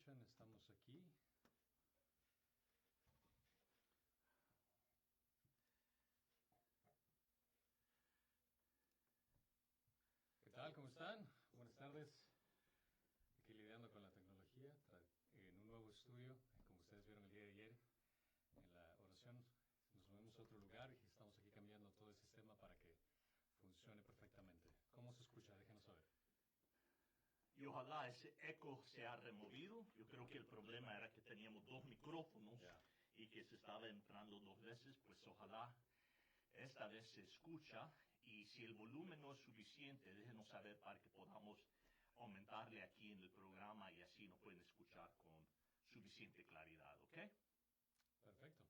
escuchan, estamos aquí. ¿Qué tal? ¿Cómo están? Buenas tardes. Aquí lidiando con la tecnología en un nuevo estudio, como ustedes vieron el día de ayer, en la oración. Nos movemos a otro lugar y estamos aquí cambiando todo el sistema para que funcione perfectamente. ¿Cómo se escucha? Déjenos saber. Y ojalá ese eco se ha removido. Yo creo que el problema era que teníamos dos micrófonos y que se estaba entrando dos veces. Pues ojalá esta vez se escucha. Y si el volumen no es suficiente, déjenos saber para que podamos aumentarle aquí en el programa y así nos pueden escuchar con suficiente claridad, ¿ok? Perfecto.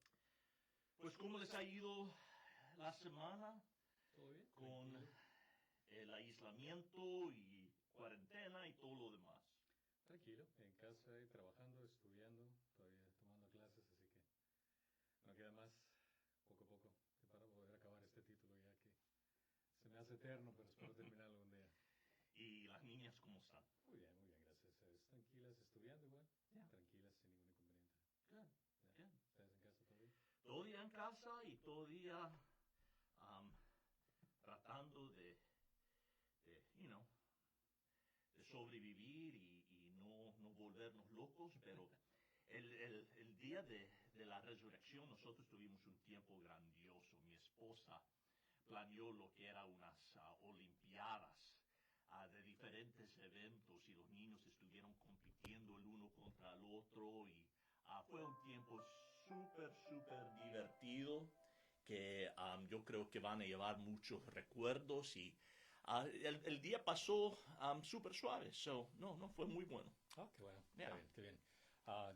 Pues ¿cómo les ha ido la semana? ¿Todo bien? Con Tranquilo. el aislamiento y cuarentena y todo lo demás. Tranquilo, en casa, trabajando, estudiando, todavía tomando clases, así que no queda más, poco a poco, para poder acabar este título ya que se me hace eterno, pero espero terminarlo un día. ¿Y las niñas cómo están? Muy bien, gracias. Tranquilas, estudiando igual, tranquilas, sin ningún inconveniente. Good. Yeah. ¿Estás en casa todavía? Todo día en casa y todo día tratando de de sobrevivir y no volvernos locos, pero el día de la resurrección nosotros tuvimos un tiempo grandioso. Mi esposa planeó lo que eran unas olimpiadas de diferentes eventos y los niños estuvieron compitiendo el uno contra el otro y fue un tiempo súper divertido que yo creo que van a llevar muchos recuerdos y el día pasó súper suave, no fue muy bueno. Ah, qué bueno, Yeah. qué bien.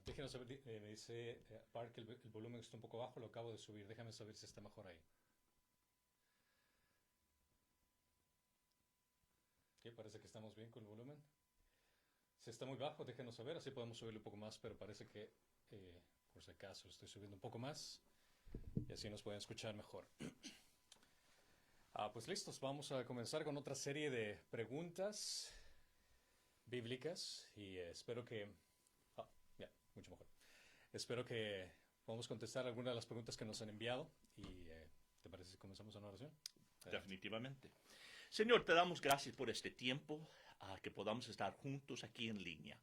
Déjenos saber, me dice Bart que el volumen está un poco bajo, lo acabo de subir, déjame saber si está mejor ahí. ¿Qué? Parece que estamos bien con el volumen. Si está muy bajo, déjenos saber, así podemos subirlo un poco más, pero parece que, por si acaso, lo estoy subiendo un poco más y así nos pueden escuchar mejor. Pues listos, vamos a comenzar con otra serie de preguntas bíblicas y espero que... ya, mucho mejor. Espero que podamos contestar algunas de las preguntas que nos han enviado y ¿te parece si comenzamos una oración? Definitivamente. Señor, te damos gracias por este tiempo, que podamos estar juntos aquí en línea.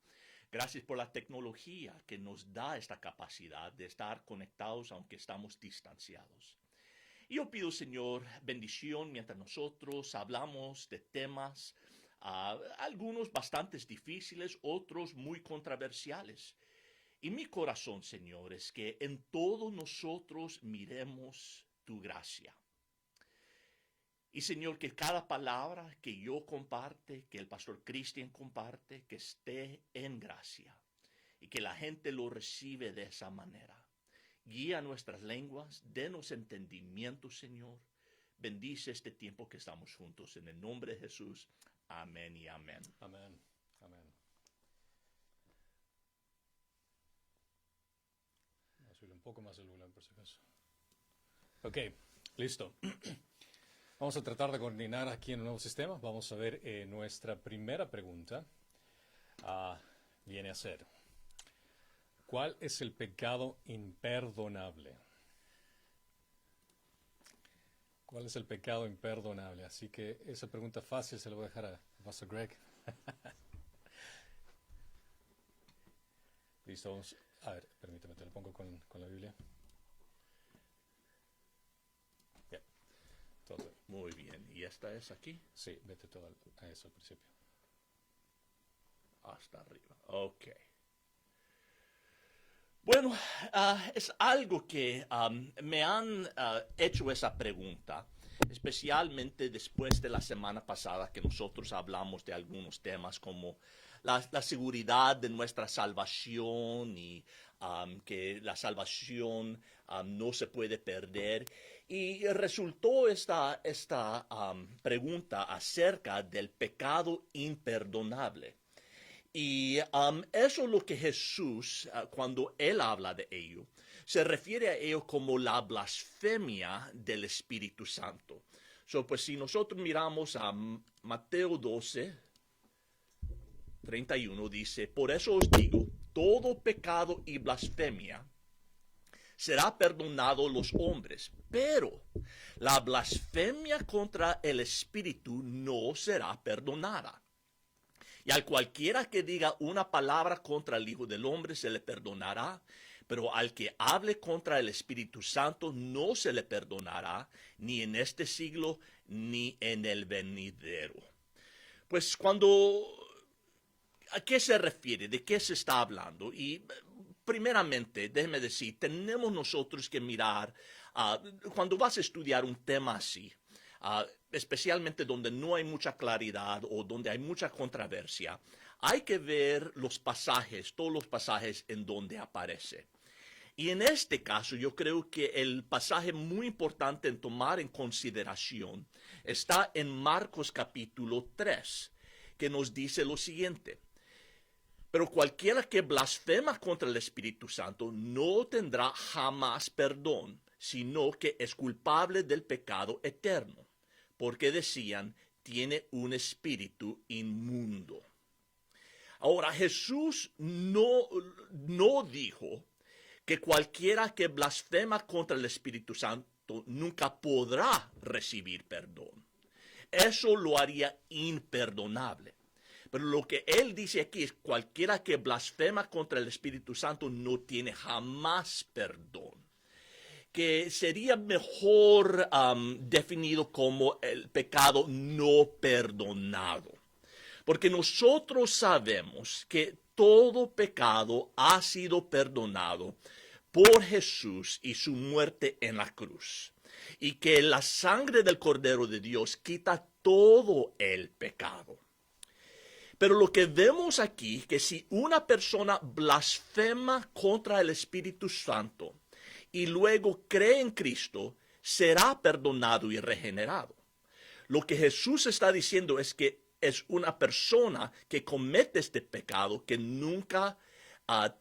Gracias por la tecnología que nos da esta capacidad de estar conectados aunque estamos distanciados. Y yo pido, Señor, bendición mientras nosotros hablamos de temas, algunos bastante difíciles, otros muy controversiales. Y mi corazón, Señor, es que en todos nosotros miremos tu gracia. Y Señor, que cada palabra que yo comparte, que el pastor Cristian comparte, que esté en gracia. Y que la gente lo recibe de esa manera. Guía nuestras lenguas, denos entendimiento, Señor. Bendice este tiempo que estamos juntos. En el nombre de Jesús. Amén y amén. Amén, amén. Vamos a subir un poco más el volumen por si acaso. Ok, listo. Vamos a tratar de coordinar aquí en un nuevo sistema. Vamos a ver nuestra primera pregunta. Viene a ser, ¿cuál es el pecado imperdonable? ¿Cuál es el pecado imperdonable? Así que esa pregunta fácil se la voy a dejar a Pastor Greg. Listo, vamos. A ver, permítame, te lo pongo con la Biblia. Ya, todo. Muy bien. ¿Y esta es aquí? Sí, vete todo a eso al principio. Hasta arriba. Ok. Bueno, es algo que me han hecho esa pregunta, especialmente después de la semana pasada que nosotros hablamos de algunos temas como la seguridad de nuestra salvación y que la salvación no se puede perder. Y resultó esta pregunta acerca del pecado imperdonable. Y eso es lo que Jesús, cuando Él habla de ello, se refiere a ello como la blasfemia del Espíritu Santo. Pues si nosotros miramos a Mateo 12, 31, dice, por eso os digo todo pecado y blasfemia será perdonado los hombres, pero la blasfemia contra el Espíritu no será perdonada. Y al cualquiera que diga una palabra contra el Hijo del Hombre se le perdonará, pero al que hable contra el Espíritu Santo no se le perdonará, ni en este siglo ni en el venidero. Pues ¿a qué se refiere? ¿De qué se está hablando? Y primeramente, déjeme decir, tenemos nosotros que mirar, cuando vas a estudiar un tema así, especialmente donde no hay mucha claridad o donde hay mucha controversia, hay que ver los pasajes, todos los pasajes en donde aparece. Y en este caso yo creo que el pasaje muy importante en tomar en consideración está en Marcos capítulo 3, que nos dice lo siguiente: pero cualquiera que blasfema contra el Espíritu Santo no tendrá jamás perdón, sino que es culpable del pecado eterno, porque decían, tiene un espíritu inmundo. Ahora, Jesús no dijo que cualquiera que blasfema contra el Espíritu Santo nunca podrá recibir perdón. Eso lo haría imperdonable. Pero lo que él dice aquí es cualquiera que blasfema contra el Espíritu Santo no tiene jamás perdón. Que sería mejor definido como el pecado no perdonado. Porque nosotros sabemos que todo pecado ha sido perdonado por Jesús y su muerte en la cruz. Y que la sangre del Cordero de Dios quita todo el pecado. Pero lo que vemos aquí, que si una persona blasfema contra el Espíritu Santo y luego cree en Cristo, será perdonado y regenerado. Lo que Jesús está diciendo es que es una persona que comete este pecado que nunca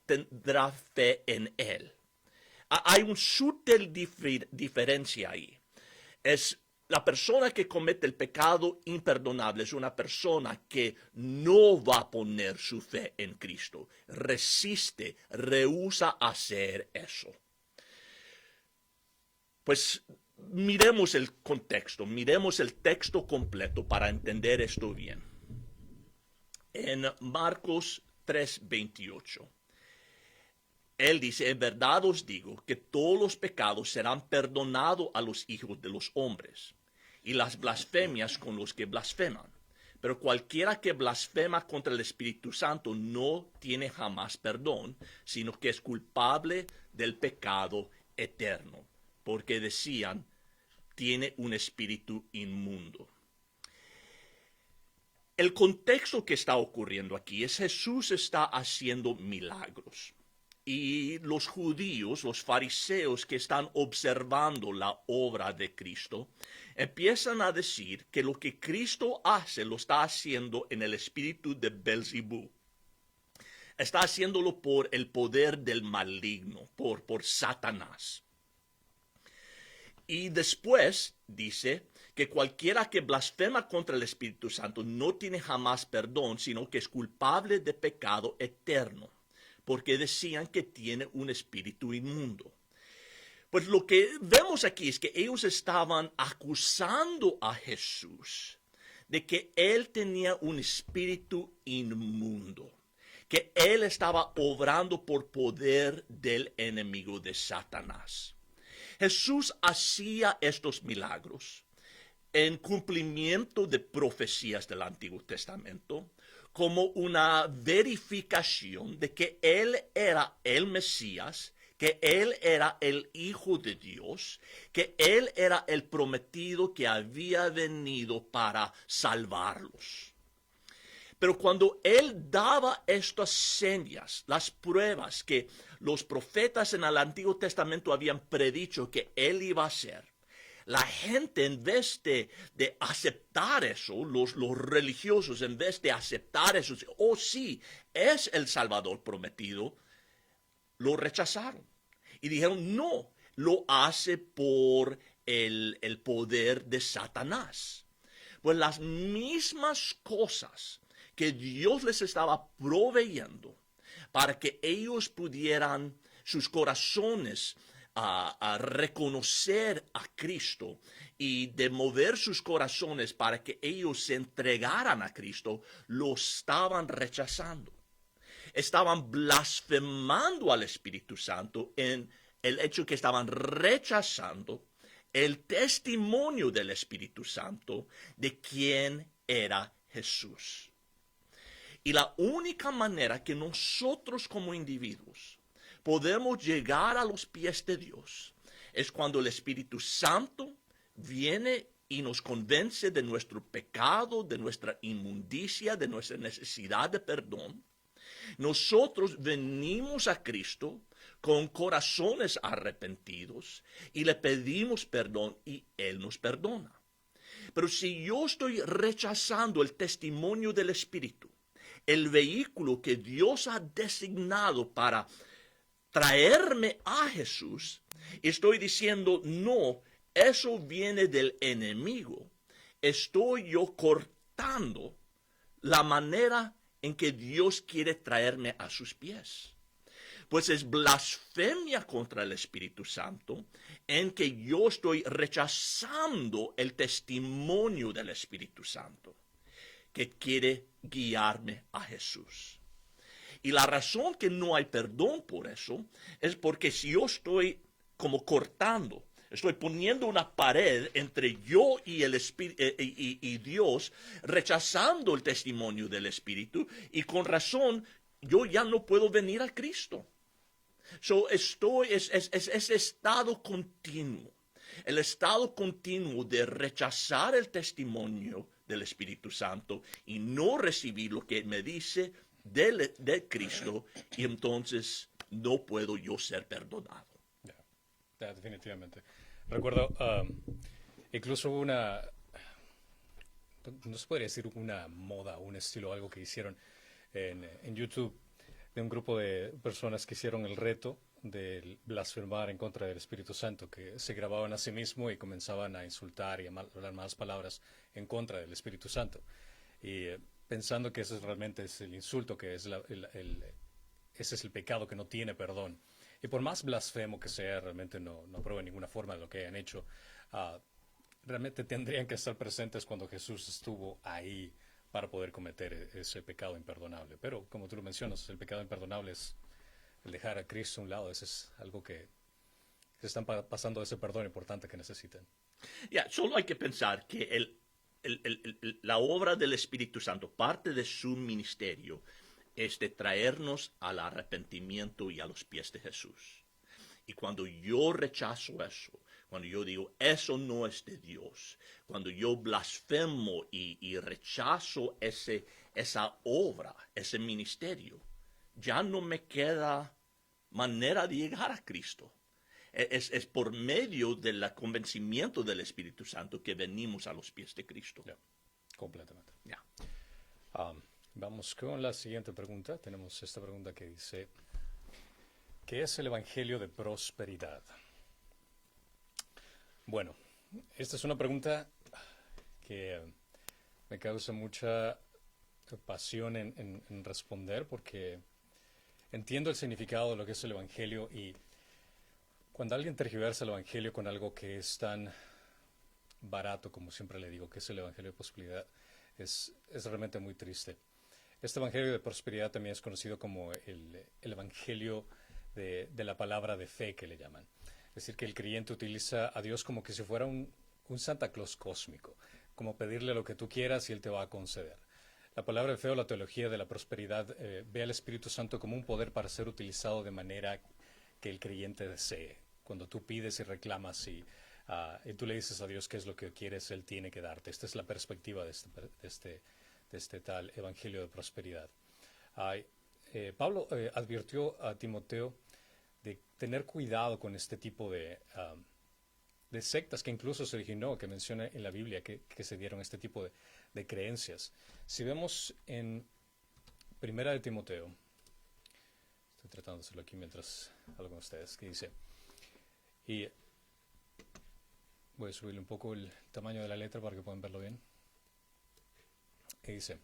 tendrá fe en él. Hay una sutil diferencia ahí. Es la persona que comete el pecado imperdonable es una persona que no va a poner su fe en Cristo. Resiste, rehúsa hacer eso. Pues miremos el contexto, miremos el texto completo para entender esto bien. En Marcos 3:28, él dice, en verdad os digo que todos los pecados serán perdonados a los hijos de los hombres, y las blasfemias con los que blasfeman. Pero cualquiera que blasfema contra el Espíritu Santo no tiene jamás perdón, sino que es culpable del pecado eterno, porque decían, tiene un espíritu inmundo. El contexto que está ocurriendo aquí es Jesús está haciendo milagros. Y los judíos, los fariseos que están observando la obra de Cristo, empiezan a decir que lo que Cristo hace lo está haciendo en el espíritu de Belzebú. Está haciéndolo por el poder del maligno, por Satanás. Y después dice que cualquiera que blasfema contra el Espíritu Santo no tiene jamás perdón, sino que es culpable de pecado eterno, porque decían que tiene un espíritu inmundo. Pues lo que vemos aquí es que ellos estaban acusando a Jesús de que él tenía un espíritu inmundo, que él estaba obrando por poder del enemigo de Satanás. Jesús hacía estos milagros en cumplimiento de profecías del Antiguo Testamento, como una verificación de que él era el Mesías, que él era el Hijo de Dios, que él era el prometido que había venido para salvarlos. Pero cuando él daba estas señas, las pruebas que los profetas en el Antiguo Testamento habían predicho que él iba a hacer, la gente en vez de aceptar eso, los religiosos en vez de aceptar eso, oh sí, es el Salvador prometido, lo rechazaron. Y dijeron, no, lo hace por el poder de Satanás. Pues las mismas cosas que Dios les estaba proveyendo para que ellos pudieran, sus corazones, a reconocer a Cristo y de mover sus corazones para que ellos se entregaran a Cristo, lo estaban rechazando. Estaban blasfemando al Espíritu Santo en el hecho que estaban rechazando el testimonio del Espíritu Santo de quién era Jesús. Y la única manera que nosotros como individuos podemos llegar a los pies de Dios es cuando el Espíritu Santo viene y nos convence de nuestro pecado, de nuestra inmundicia, de nuestra necesidad de perdón. Nosotros venimos a Cristo con corazones arrepentidos y le pedimos perdón y Él nos perdona. Pero si yo estoy rechazando el testimonio del Espíritu, el vehículo que Dios ha designado para traerme a Jesús, estoy diciendo, no, eso viene del enemigo. Estoy yo cortando la manera en que Dios quiere traerme a sus pies. Pues es blasfemia contra el Espíritu Santo en que yo estoy rechazando el testimonio del Espíritu Santo que quiere guiarme a Jesús. Y la razón que no hay perdón por eso es porque si yo estoy como cortando, estoy poniendo una pared entre yo y el Espíritu y Dios, rechazando el testimonio del Espíritu, y con razón yo ya no puedo venir a Cristo. Es estado continuo, el estado continuo de rechazar el testimonio del Espíritu Santo y no recibir lo que me dice de Cristo, y entonces no puedo yo ser perdonado. Definitivamente. Recuerdo, incluso una, no se podría decir una moda, un estilo, algo que hicieron en YouTube, de un grupo de personas que hicieron el reto de blasfemar en contra del Espíritu Santo, que se grababan a sí mismo y comenzaban a insultar y a hablar malas palabras en contra del Espíritu Santo. Y pensando que ese realmente es el insulto, que es ese es el pecado que no tiene perdón. Y por más blasfemo que sea, realmente no aprueba en ninguna forma de lo que hayan hecho. Realmente tendrían que estar presentes cuando Jesús estuvo ahí para poder cometer ese pecado imperdonable. Pero, como tú lo mencionas, el pecado imperdonable es el dejar a Cristo a un lado. Eso es algo que se están pasando ese perdón importante que necesitan. Solo hay que pensar que la obra del Espíritu Santo, parte de su ministerio, es de traernos al arrepentimiento y a los pies de Jesús. Y cuando yo rechazo eso, cuando yo digo, eso no es de Dios, cuando yo blasfemo y rechazo esa obra, ese ministerio, ya no me queda manera de llegar a Cristo. Es por medio del convencimiento del Espíritu Santo que venimos a los pies de Cristo. Completamente. Vamos con la siguiente pregunta. Tenemos esta pregunta que dice, ¿qué es el Evangelio de prosperidad? Bueno, esta es una pregunta que me causa mucha pasión en responder, porque entiendo el significado de lo que es el Evangelio, y cuando alguien tergiversa el Evangelio con algo que es tan barato, como siempre le digo, que es el Evangelio de prosperidad, es realmente muy triste. Este Evangelio de prosperidad también es conocido como el Evangelio de la palabra de fe, que le llaman. Es decir, que el creyente utiliza a Dios como que si fuera un Santa Claus cósmico, como pedirle lo que tú quieras y Él te va a conceder. La palabra de fe o la teología de la prosperidad ve al Espíritu Santo como un poder para ser utilizado de manera que el creyente desee. Cuando tú pides y reclamas y tú le dices a Dios qué es lo que quieres, Él tiene que darte. Esta es la perspectiva de este tal Evangelio de prosperidad. Pablo advirtió a Timoteo de tener cuidado con este tipo de sectas que incluso se originó, que menciona en la Biblia, que se dieron este tipo de creencias. Si vemos en Primera de Timoteo, estoy tratando de hacerlo aquí mientras hablo con ustedes, que dice, y voy a subirle un poco el tamaño de la letra para que puedan verlo bien, y dice,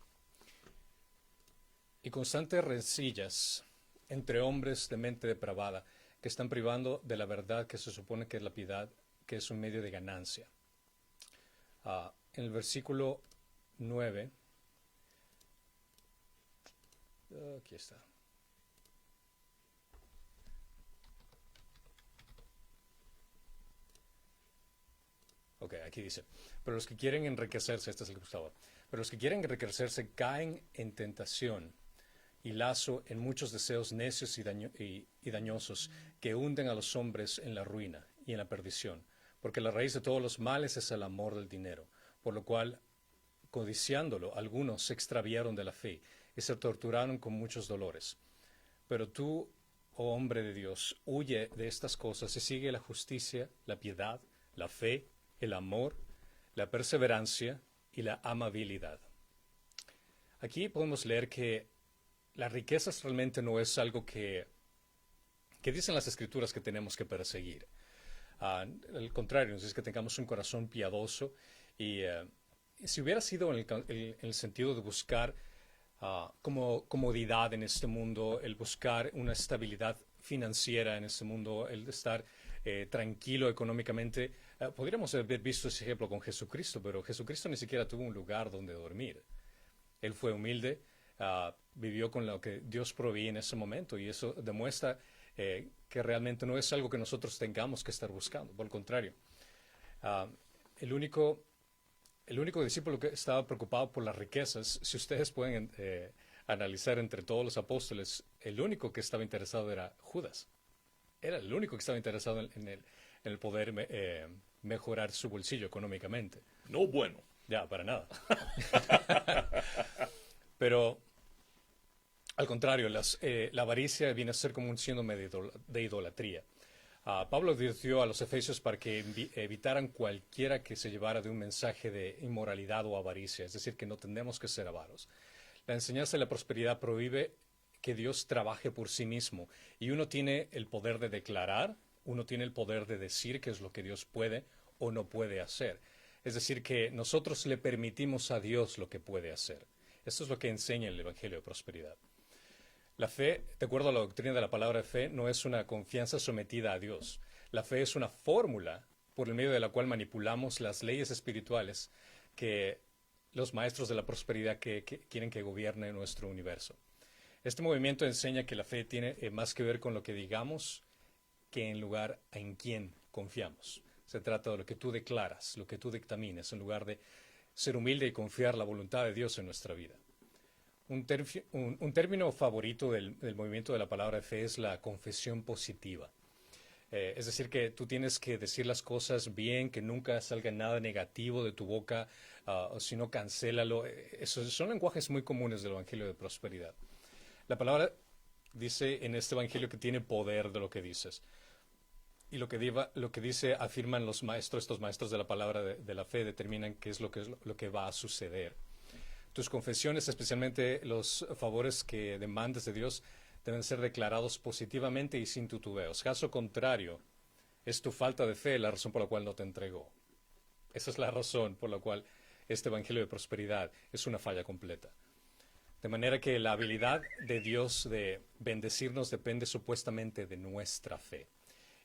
y constantes rencillas entre hombres de mente depravada, que están privando de la verdad que se supone que es la piedad, que es un medio de ganancia. En el versículo 9, aquí está. Ok, aquí dice, pero los que quieren enriquecerse, este es el que estaba, pero los que quieren enriquecerse caen en tentación y lazo en muchos deseos necios y dañosos que hunden a los hombres en la ruina y en la perdición, porque la raíz de todos los males es el amor del dinero, por lo cual, codiciándolo, algunos se extraviaron de la fe y se torturaron con muchos dolores. Pero tú, oh hombre de Dios, huye de estas cosas y sigue la justicia, la piedad, la fe, el amor, la perseverancia y la amabilidad. Aquí podemos leer que las riquezas realmente no es algo que dicen las escrituras que tenemos que perseguir. Al contrario, es que tengamos un corazón piadoso y si hubiera sido en el sentido de buscar como comodidad en este mundo, el buscar una estabilidad financiera en este mundo, el de estar tranquilo económicamente, podríamos haber visto ese ejemplo con Jesucristo, pero Jesucristo ni siquiera tuvo un lugar donde dormir. Él fue humilde, vivió con lo que Dios proveía en ese momento y eso demuestra que realmente no es algo que nosotros tengamos que estar buscando. Por el contrario, el único discípulo que estaba preocupado por las riquezas, si ustedes pueden analizar entre todos los apóstoles, el único que estaba interesado era Judas. Era el único que estaba interesado en el poder mejorar su bolsillo económicamente. No bueno. Ya, para nada. Pero, al contrario, la avaricia viene a ser como un síndrome de idolatría. Pablo advirtió a los efesios para que evitaran cualquiera que se llevara de un mensaje de inmoralidad o avaricia, es decir, que no tenemos que ser avaros. La enseñanza de la prosperidad prohíbe que Dios trabaje por sí mismo y uno tiene el poder de declarar, uno tiene el poder de decir qué es lo que Dios puede o no puede hacer. Es decir, que nosotros le permitimos a Dios lo que puede hacer. Esto es lo que enseña el Evangelio de Prosperidad. La fe, de acuerdo a la doctrina de la palabra fe, no es una confianza sometida a Dios. La fe es una fórmula por el medio de la cual manipulamos las leyes espirituales que los maestros de la prosperidad que quieren que gobierne nuestro universo. Este movimiento enseña que la fe tiene más que ver con lo que digamos que en lugar en quién confiamos. Se trata de lo que tú declaras, lo que tú dictamines, en lugar de ser humilde y confiar la voluntad de Dios en nuestra vida. Un término favorito del movimiento de la palabra fe es la confesión positiva. Es decir, que tú tienes que decir las cosas bien, que nunca salga nada negativo de tu boca, o si no, cancélalo. Esos son lenguajes muy comunes del Evangelio de Prosperidad. La palabra dice en este Evangelio que tiene poder de lo que dices. Y lo que dice afirman los maestros, estos maestros de la palabra de la fe, determinan qué es lo que va a suceder. Tus confesiones, especialmente los favores que demandes de Dios, deben ser declarados positivamente y sin titubeos. Caso contrario, es tu falta de fe la razón por la cual no te entregó. Esa es la razón por la cual este Evangelio de Prosperidad es una falla completa. De manera que la habilidad de Dios de bendecirnos depende supuestamente de nuestra fe.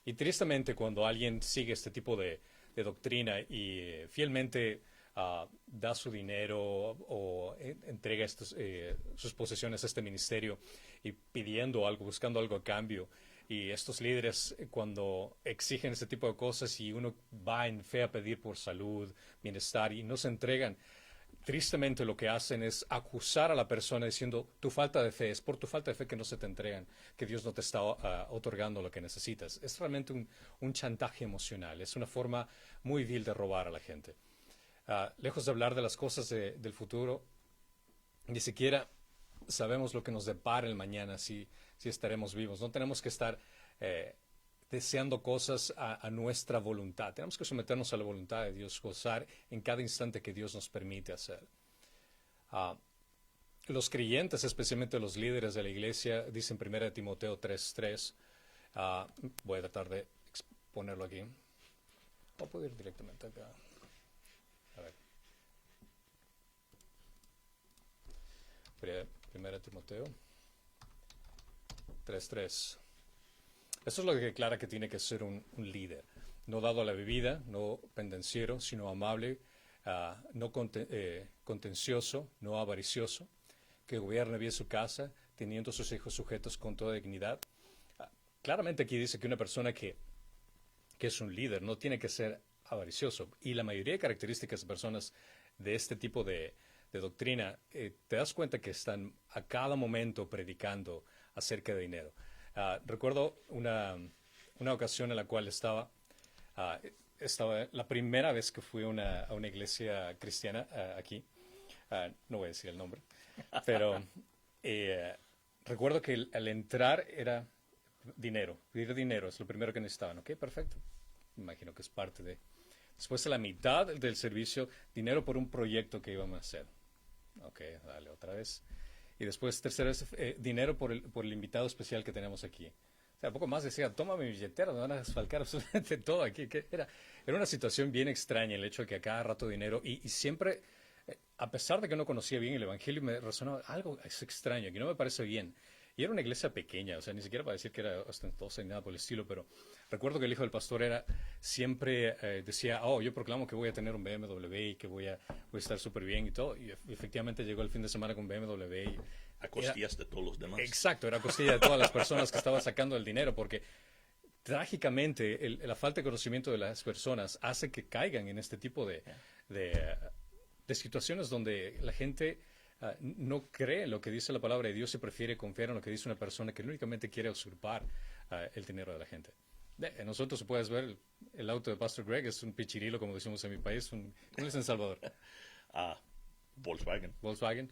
Y tristemente, cuando alguien sigue este tipo de doctrina y fielmente da su dinero o entrega sus posesiones a este ministerio y pidiendo algo, buscando algo a cambio, y estos líderes cuando exigen este tipo de cosas y uno va en fe a pedir por salud, bienestar y no se entregan, tristemente lo que hacen es acusar a la persona diciendo tu falta de fe, es por tu falta de fe que no se te entregan, que Dios no te está otorgando lo que necesitas. Es realmente un chantaje emocional, es una forma muy vil de robar a la gente. Lejos de hablar de las cosas del futuro, ni siquiera sabemos lo que nos depara el mañana, si estaremos vivos. No tenemos que estar deseando cosas a nuestra voluntad. Tenemos que someternos a la voluntad de Dios, gozar en cada instante que Dios nos permite hacer. Los creyentes, especialmente los líderes de la iglesia, dicen 1 Timoteo 3:3. Voy a tratar de ponerlo aquí. O puedo ir directamente acá. A ver. 1 Timoteo 3:3. Esto es lo que declara que tiene que ser un líder. No dado a la bebida, no pendenciero, sino amable, no contencioso, no avaricioso, que gobierne bien su casa, teniendo a sus hijos sujetos con toda dignidad. Claramente aquí dice que una persona que es un líder no tiene que ser avaricioso. Y la mayoría de características de personas de este tipo de doctrina, te das cuenta que están a cada momento predicando acerca de dinero. Recuerdo una ocasión en la cual estaba la primera vez que fui a una iglesia cristiana aquí. No voy a decir el nombre, pero recuerdo que al entrar era dinero, pedir dinero, es lo primero que necesitaban. Ok, perfecto. Me imagino que es parte de... Después, a la mitad del servicio, dinero por un proyecto que íbamos a hacer. Ok, dale, otra vez. Y después, tercera vez, dinero por el invitado especial que tenemos aquí. O sea, poco más decía, toma mi billetera, me van a desfalcar absolutamente todo aquí. Era una situación bien extraña el hecho de que a cada rato dinero, y siempre, a pesar de que no conocía bien el Evangelio, me resonaba algo es extraño, que no me parece bien. Y era una iglesia pequeña, o sea, ni siquiera para decir que era ostentosa ni nada por el estilo, pero recuerdo que el hijo del pastor siempre decía, oh, yo proclamo que voy a tener un BMW y que voy a estar súper bien y todo. Y efectivamente llegó el fin de semana con BMW. Y a costillas de todos los demás. Exacto, era costilla de todas las personas que estaban sacando el dinero, porque trágicamente la falta de conocimiento de las personas hace que caigan en este tipo de situaciones donde la gente... no cree en lo que dice la palabra de Dios y prefiere confiar en lo que dice una persona que únicamente quiere usurpar el dinero de la gente. Nosotros, puedes ver, el auto de Pastor Greg es un pichirilo, como decimos en mi país. ¿Cómo es en Salvador? Volkswagen. Volkswagen.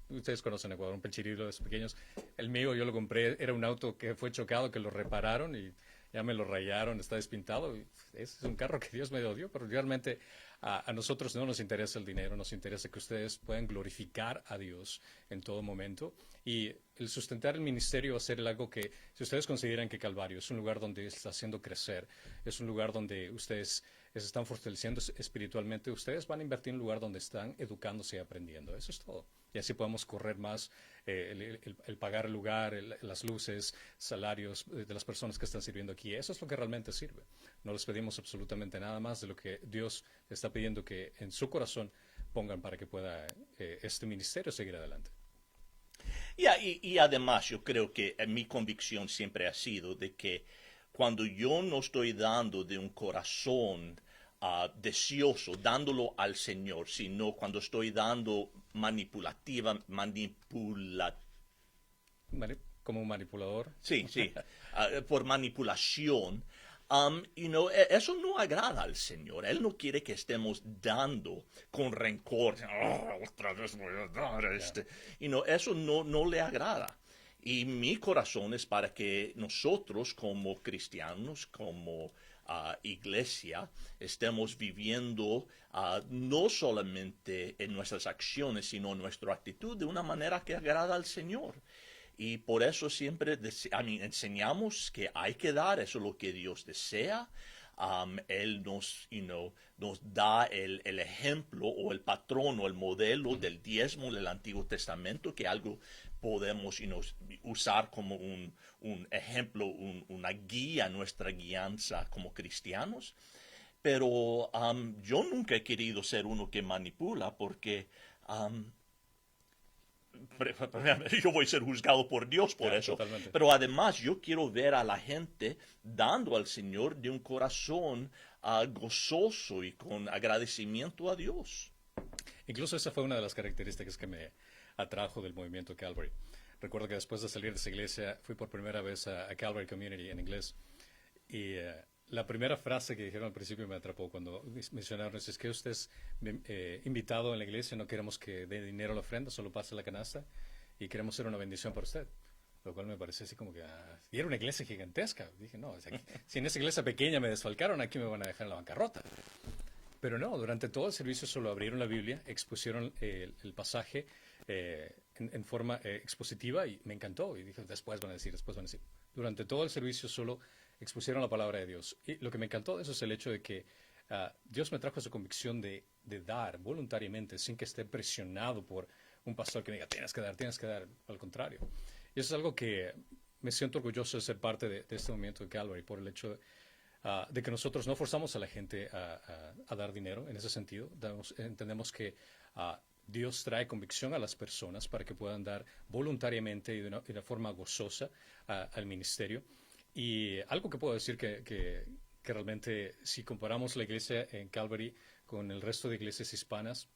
Ustedes conocen Ecuador, un pichirilo de esos pequeños. El mío, yo lo compré, era un auto que fue chocado, que lo repararon y ya me lo rayaron, está despintado. Es un carro que Dios me dio, pero realmente a nosotros no nos interesa el dinero, nos interesa que ustedes puedan glorificar a Dios en todo momento. Y el sustentar el ministerio va a ser algo que, si ustedes consideran que Calvario es un lugar donde está haciendo crecer, es un lugar donde ustedes se están fortaleciendo espiritualmente, ustedes van a invertir en un lugar donde están educándose y aprendiendo. Eso es todo. Y así podemos correr más el pagar el lugar, las luces, salarios de las personas que están sirviendo aquí. Eso es lo que realmente sirve. No les pedimos absolutamente nada más de lo que Dios está pidiendo que en su corazón pongan para que pueda este ministerio seguir adelante. Y además yo creo que mi convicción siempre ha sido de que cuando yo no estoy dando de un corazón deseoso, dándolo al Señor, sino cuando estoy dando como un manipulador. Sí, por manipulación. Eso no agrada al Señor. Él no quiere que estemos dando con rencor. Otra vez voy a dar este. Eso no le agrada. Y mi corazón es para que nosotros como cristianos, como iglesia, estemos viviendo no solamente en nuestras acciones, sino en nuestra actitud de una manera que agrada al Señor. Y por eso siempre enseñamos que hay que dar, eso es lo que Dios desea. Él nos da el ejemplo o el patrón o el modelo del diezmo del Antiguo Testamento, que algo podemos usar como un ejemplo, una guía, nuestra guianza como cristianos. Pero yo nunca he querido ser uno que manipula porque... yo voy a ser juzgado por Dios por eso. Totalmente. Pero además yo quiero ver a la gente dando al Señor de un corazón gozoso y con agradecimiento a Dios. Incluso esa fue una de las características que me atrajo del movimiento Calvary. Recuerdo que después de salir de esa iglesia fui por primera vez a Calvary Community en inglés y la primera frase que dijeron al principio me atrapó cuando mencionaron es que usted es invitado en la iglesia, no queremos que dé dinero a la ofrenda, solo pase la canasta y queremos ser una bendición para usted. Lo cual me pareció así como que... y era una iglesia gigantesca. Dije, no, si en esa iglesia pequeña me desfalcaron, aquí me van a dejar en la bancarrota. Pero no, durante todo el servicio solo abrieron la Biblia, expusieron el pasaje en forma expositiva y me encantó. Y dije, después van a decir. Durante todo el servicio solo expusieron la palabra de Dios. Y lo que me encantó de eso es el hecho de que Dios me trajo esa convicción de dar voluntariamente sin que esté presionado por un pastor que me diga, tienes que dar. Al contrario. Y eso es algo que me siento orgulloso de ser parte de este movimiento de Calvary por el hecho de que nosotros no forzamos a la gente a dar dinero en ese sentido. Entendemos que Dios trae convicción a las personas para que puedan dar voluntariamente y de una forma gozosa al ministerio. Y algo que puedo decir que realmente, si comparamos la iglesia en Calvary con el resto de iglesias hispanas,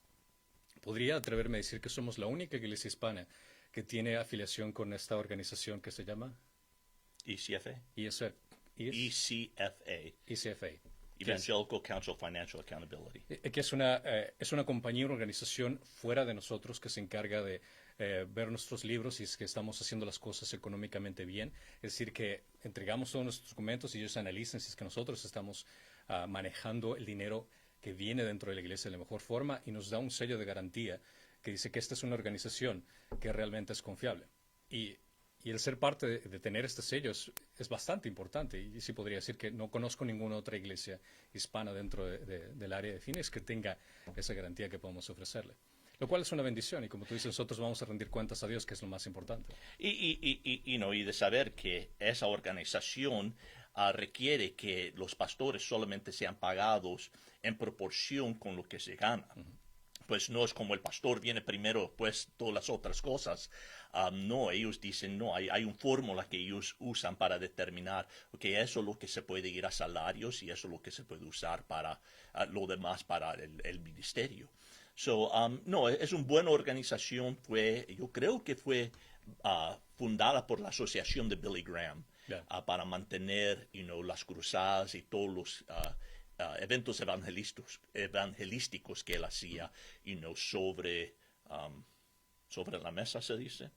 podría atreverme a decir que somos la única iglesia hispana que tiene afiliación con esta organización que se llama ECFA. ECFA. Evangelical Council of Financial Accountability. Que es una compañía, una organización fuera de nosotros que se encarga de ver nuestros libros y es que estamos haciendo las cosas económicamente bien. Es decir, que entregamos todos nuestros documentos y ellos analizan si es que nosotros estamos manejando el dinero que viene dentro de la iglesia de la mejor forma y nos da un sello de garantía que dice que esta es una organización que realmente es confiable. Y el ser parte de tener este sello es bastante importante. Y sí podría decir que no conozco ninguna otra iglesia hispana dentro del área de Phoenix que tenga esa garantía que podemos ofrecerle. Lo cual es una bendición. Y como tú dices, nosotros vamos a rendir cuentas a Dios, que es lo más importante. Y de saber que esa organización requiere que los pastores solamente sean pagados en proporción con lo que se gana. Pues no es como el pastor viene primero, pues todas las otras cosas. No, ellos dicen, no, hay una fórmula que ellos usan para determinar, que eso es lo que se puede ir a salarios y eso es lo que se puede usar para lo demás para el ministerio. No, es una buena organización. Yo creo que fue fundada por la asociación de Billy Graham para mantener las cruzadas y todos los eventos evangelísticos que él hacía sobre la mesa, se dice.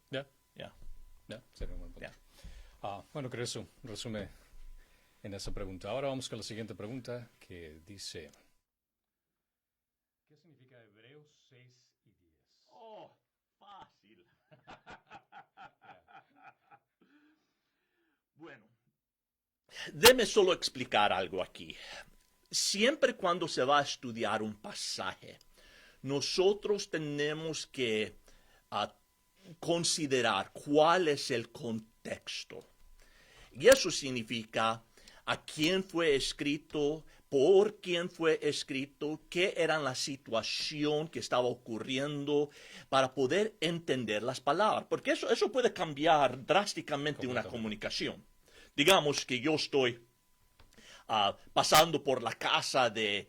Sería un buen punto. Bueno, creo eso resume en esa pregunta. Ahora vamos con la siguiente pregunta que dice: ¿qué significa Hebreos 6 y 10? Oh, fácil. Bueno, déme solo explicar algo aquí. Siempre cuando se va a estudiar un pasaje, nosotros tenemos que considerar cuál es el contexto. Y eso significa a quién fue escrito, por quién fue escrito, qué era la situación que estaba ocurriendo para poder entender las palabras. Porque eso puede cambiar drásticamente una comunicación. Digamos que yo estoy pasando por la casa del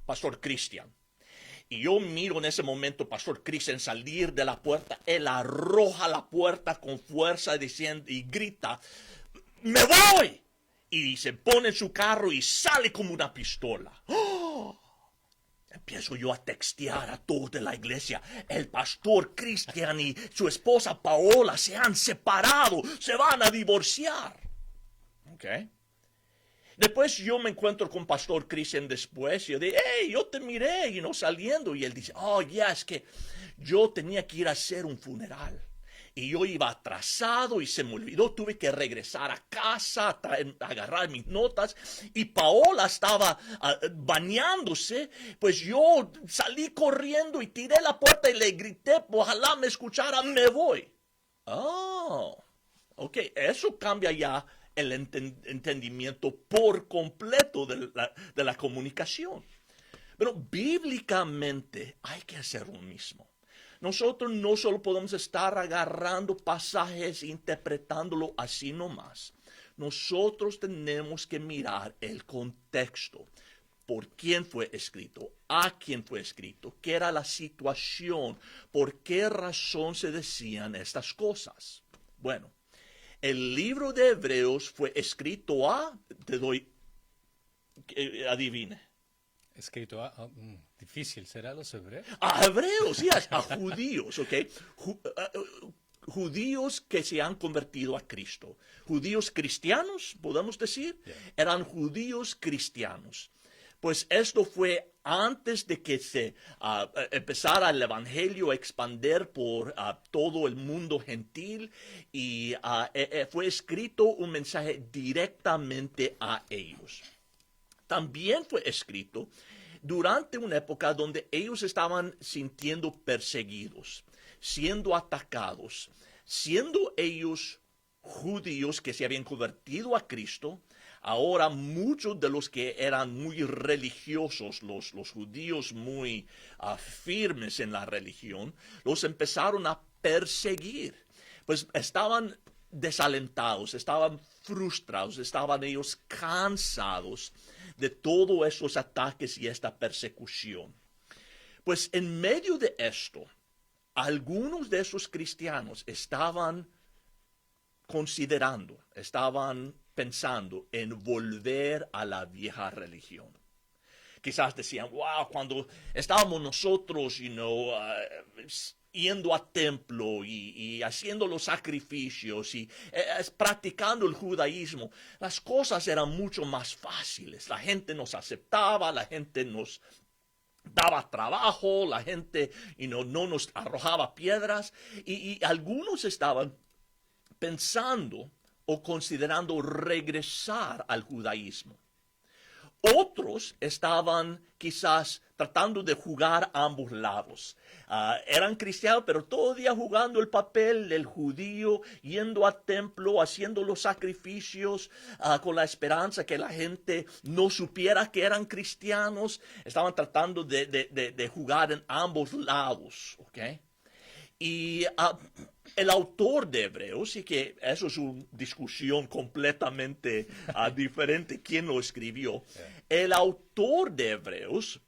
pastor Cristian. Y yo miro en ese momento pastor Cristian salir de la puerta. Él arroja la puerta con fuerza diciendo, y grita, ¡me voy! Y se pone en su carro y sale como una pistola. ¡Oh! Empiezo yo a textear a todos de la iglesia. El pastor Cristian y su esposa Paola se han separado. Se van a divorciar. ¿Ok? Después yo me encuentro con pastor Cristian después y yo digo, hey, yo te miré y no saliendo. Y él dice, oh, ya, es que yo tenía que ir a hacer un funeral. Y yo iba atrasado y se me olvidó, tuve que regresar a casa, agarrar mis notas. Y Paola estaba bañándose, pues yo salí corriendo y tiré la puerta y le grité, ojalá me escuchara, me voy. Oh, ok, eso cambia ya el entendimiento por completo de la comunicación. Pero bíblicamente hay que hacer lo mismo. Nosotros no solo podemos estar agarrando pasajes e interpretándolo así nomás. Nosotros tenemos que mirar el contexto. ¿Por quién fue escrito? ¿A quién fue escrito? ¿Qué era la situación? ¿Por qué razón se decían estas cosas? Bueno, el libro de Hebreos fue escrito adivine. Escrito difícil, ¿será los hebreos? A hebreos, sí, a judíos, ¿ok? Judíos que se han convertido a Cristo. Judíos cristianos, podemos decir, eran judíos cristianos. Pues esto fue antes de que se empezara el evangelio a expandir por todo el mundo gentil y fue escrito un mensaje directamente a ellos. También fue escrito durante una época donde ellos estaban sintiendo perseguidos, siendo atacados, siendo ellos judíos que se habían convertido a Cristo, ahora muchos de los que eran muy religiosos, los judíos muy firmes en la religión, los empezaron a perseguir. Pues estaban desalentados, estaban frustrados, estaban ellos cansados de todos esos ataques y esta persecución. Pues en medio de esto, algunos de esos cristianos estaban considerando, estaban pensando en volver a la vieja religión. Quizás decían, wow, cuando estábamos nosotros, yendo a templo y haciendo los sacrificios y practicando el judaísmo, las cosas eran mucho más fáciles. La gente nos aceptaba, la gente nos daba trabajo, la gente no nos arrojaba piedras y algunos estaban pensando o considerando regresar al judaísmo. Otros estaban quizás tratando de jugar a ambos lados. Eran cristianos, pero todavía jugando el papel del judío, yendo al templo, haciendo los sacrificios, con la esperanza que la gente no supiera que eran cristianos. Estaban tratando de jugar en ambos lados, ¿ok? Y el autor de Hebreos, y que eso es una discusión completamente diferente, quién lo escribió, el autor de Hebreos,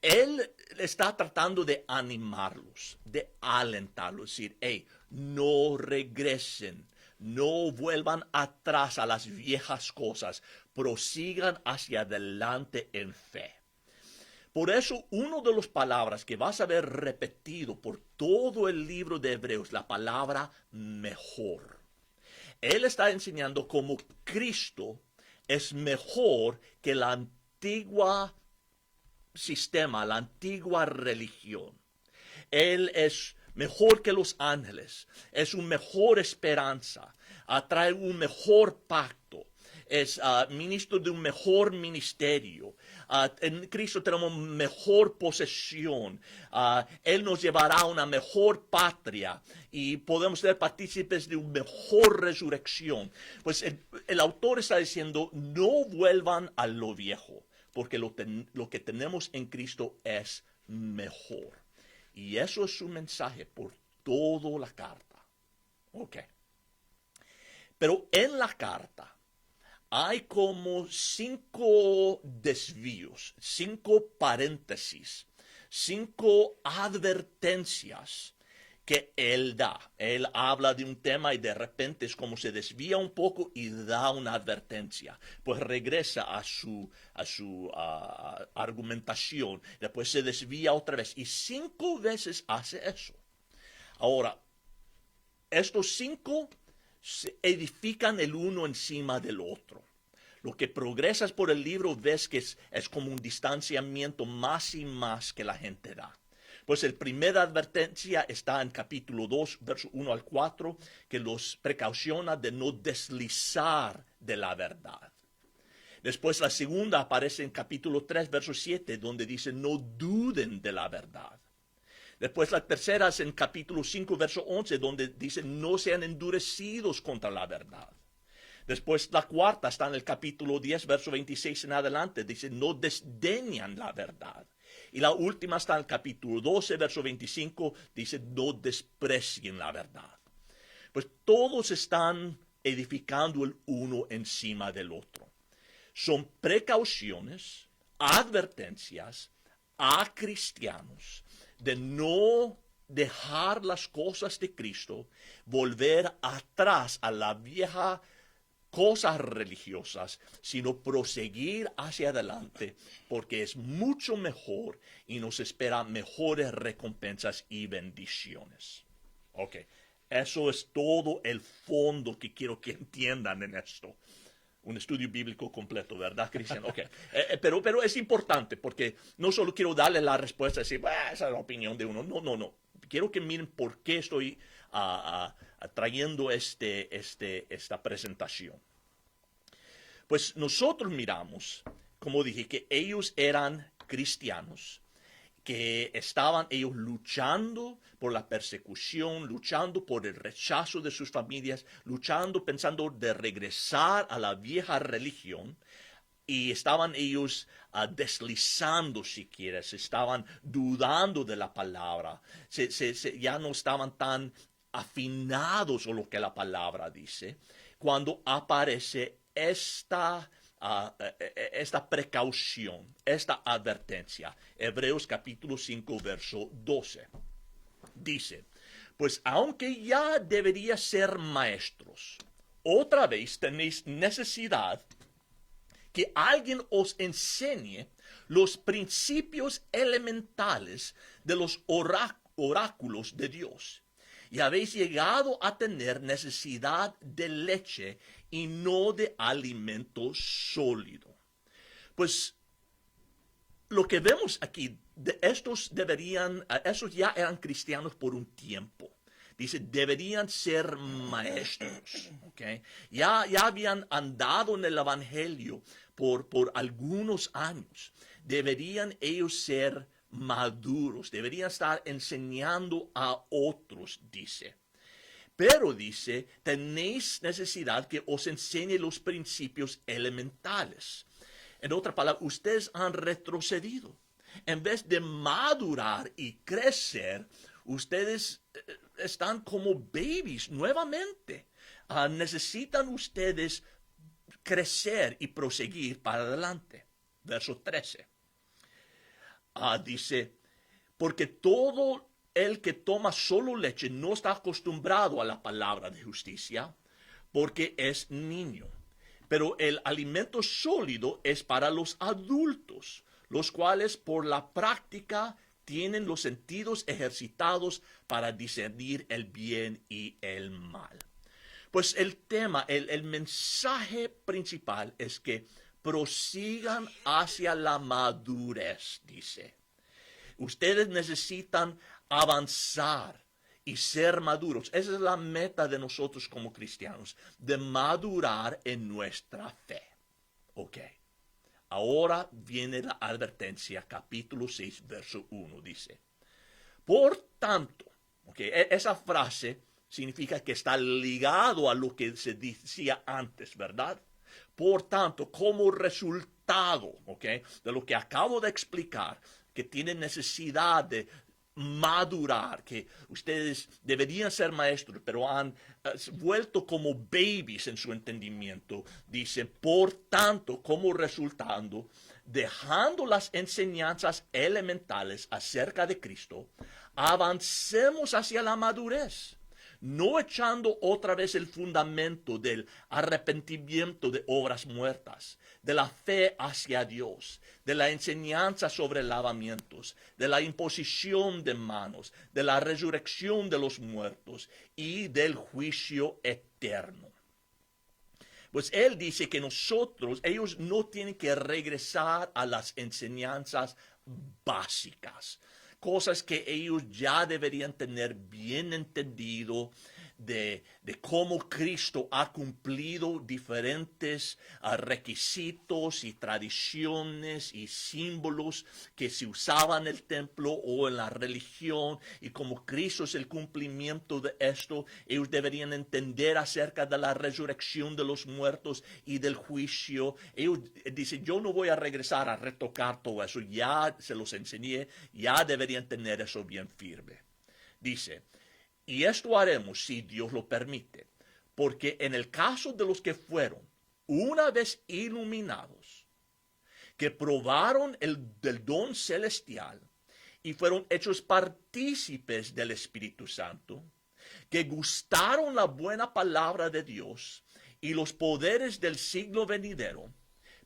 él está tratando de animarlos, de alentarlos, decir, hey, no regresen, no vuelvan atrás a las viejas cosas, prosigan hacia adelante en fe. Por eso, una de las palabras que vas a ver repetido por todo el libro de Hebreos, la palabra mejor. Él está enseñando cómo Cristo es mejor que la antigua sistema, la antigua religión. Él es mejor que los ángeles, es una mejor esperanza, trae un mejor pacto, es ministro de un mejor ministerio. En Cristo tenemos mejor posesión. Él nos llevará a una mejor patria y podemos ser partícipes de una mejor resurrección. Pues el autor está diciendo, no vuelvan a lo viejo, porque lo que tenemos en Cristo es mejor. Y eso es su mensaje por toda la carta. Ok. Pero en la carta hay como 5 desvíos, 5 paréntesis, 5 advertencias que él da. Él habla de un tema y de repente es como se desvía un poco y da una advertencia. Pues regresa a su argumentación. Después se desvía otra vez. Y 5 veces hace eso. Ahora, estos 5 se edifican el uno encima del otro. Lo que progresas por el libro ves que es como un distanciamiento más y más que la gente da. Pues la primera advertencia está en capítulo 2, verso 1 al 4, que los precauciona de no deslizar de la verdad. Después la segunda aparece en capítulo 3, verso 7, donde dice no duden de la verdad. Después la tercera es en capítulo 5, verso 11, donde dice no sean endurecidos contra la verdad. Después la cuarta está en el capítulo 10, verso 26 en adelante, dice no desdeñan la verdad. Y la última está en el capítulo 12, verso 25, dice no desprecien la verdad. Pues todos están edificando el uno encima del otro. Son precauciones, advertencias a cristianos de no dejar las cosas de Cristo, volver atrás a la vieja cosas religiosas, sino proseguir hacia adelante, porque es mucho mejor y nos espera mejores recompensas y bendiciones. Ok, eso es todo el fondo que quiero que entiendan en esto. Un estudio bíblico completo, ¿verdad, Cristian? Okay. Pero es importante porque no solo quiero darle la respuesta y decir, esa es la opinión de uno. No. Quiero que miren por qué estoy trayendo esta presentación. Pues nosotros miramos, como dije, que ellos eran cristianos que estaban ellos luchando por la persecución, luchando por el rechazo de sus familias, luchando pensando de regresar a la vieja religión, y estaban ellos deslizando, si quieres, estaban dudando de la palabra, ya no estaban tan afinados a lo que la palabra dice, cuando aparece esta precaución, esta advertencia. Hebreos capítulo 5, verso 12. Dice, pues aunque ya debería ser maestros, otra vez tenéis necesidad que alguien os enseñe los principios elementales de los oráculos de Dios. Y habéis llegado a tener necesidad de leche y no de alimento sólido. Pues lo que vemos aquí, esos ya eran cristianos por un tiempo. Dice, deberían ser maestros, ¿okay? Ya habían andado en el Evangelio por algunos años. Deberían ellos ser maduros, deberían estar enseñando a otros, dice. Pero dice, tenéis necesidad que os enseñe los principios elementales. En otra palabra, ustedes han retrocedido. En vez de madurar y crecer, ustedes están como babies nuevamente. Necesitan ustedes crecer y proseguir para adelante. Verso 13. Dice, porque todo el que toma solo leche no está acostumbrado a la palabra de justicia, porque es niño. Pero el alimento sólido es para los adultos, los cuales por la práctica tienen los sentidos ejercitados para discernir el bien y el mal. Pues el tema, el mensaje principal es que prosigan hacia la madurez, dice. Ustedes necesitan avanzar y ser maduros. Esa es la meta de nosotros como cristianos, de madurar en nuestra fe. Ok. Ahora viene la advertencia, capítulo 6, verso 1, dice. Por tanto, okay, esa frase significa que está ligado a lo que se decía antes, ¿verdad? Por tanto, como resultado, okay, de lo que acabo de explicar, que tienen necesidad de madurar, que ustedes deberían ser maestros, pero han vuelto como babies en su entendimiento. Dice, por tanto, como resultando, dejando las enseñanzas elementales acerca de Cristo, avancemos hacia la madurez, no echando otra vez el fundamento del arrepentimiento de obras muertas, de la fe hacia Dios, de la enseñanza sobre lavamientos, de la imposición de manos, de la resurrección de los muertos y del juicio eterno. Pues él dice que ellos no tienen que regresar a las enseñanzas básicas, cosas que ellos ya deberían tener bien entendido de cómo Cristo ha cumplido diferentes requisitos y tradiciones y símbolos que se usaban en el templo o en la religión, y como Cristo es el cumplimiento de esto, ellos deberían entender acerca de la resurrección de los muertos y del juicio. Ellos dicen, yo no voy a regresar a retocar todo eso, ya se los enseñé, ya deberían tener eso bien firme. Dice, y esto haremos si Dios lo permite, porque en el caso de los que fueron una vez iluminados, que probaron del don celestial y fueron hechos partícipes del Espíritu Santo, que gustaron la buena palabra de Dios y los poderes del siglo venidero,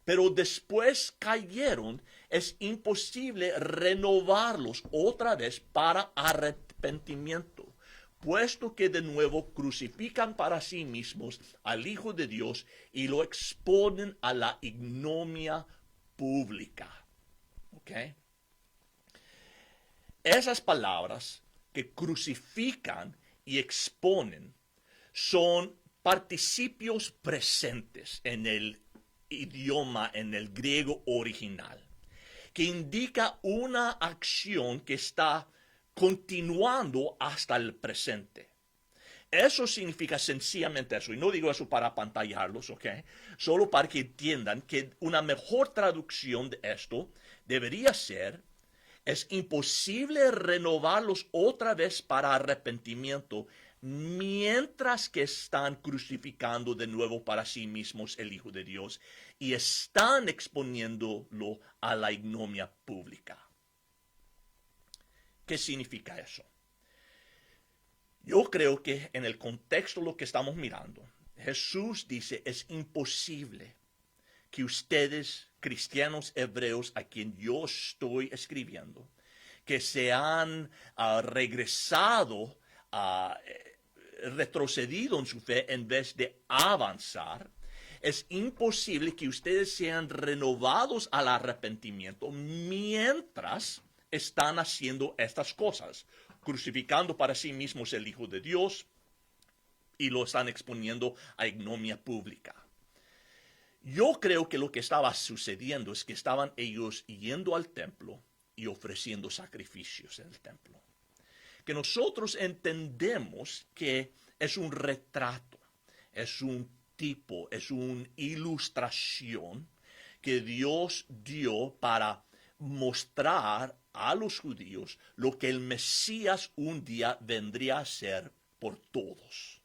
pero después cayeron, es imposible renovarlos otra vez para arrepentimiento, puesto que de nuevo crucifican para sí mismos al Hijo de Dios y lo exponen a la ignominia pública. ¿Ok? Esas palabras que crucifican y exponen son participios presentes en el idioma, en el griego original, que indica una acción que está continuando hasta el presente. Eso significa sencillamente eso, y no digo eso para apantallarlos, ¿ok? Solo para que entiendan que una mejor traducción de esto debería ser: es imposible renovarlos otra vez para arrepentimiento mientras que están crucificando de nuevo para sí mismos el Hijo de Dios y están exponiéndolo a la ignominia pública. ¿Qué significa eso? Yo creo que en el contexto de lo que estamos mirando, Jesús dice: es imposible que ustedes, cristianos hebreos a quien yo estoy escribiendo, que se han regresado, retrocedido en su fe en vez de avanzar, es imposible que ustedes sean renovados al arrepentimiento mientras están haciendo estas cosas, crucificando para sí mismos el Hijo de Dios y lo están exponiendo a ignominia pública. Yo creo que lo que estaba sucediendo es que estaban ellos yendo al templo y ofreciendo sacrificios en el templo. Que nosotros entendemos que es un retrato, es un tipo, es una ilustración que Dios dio para mostrar a los judíos lo que el Mesías un día vendría a ser por todos.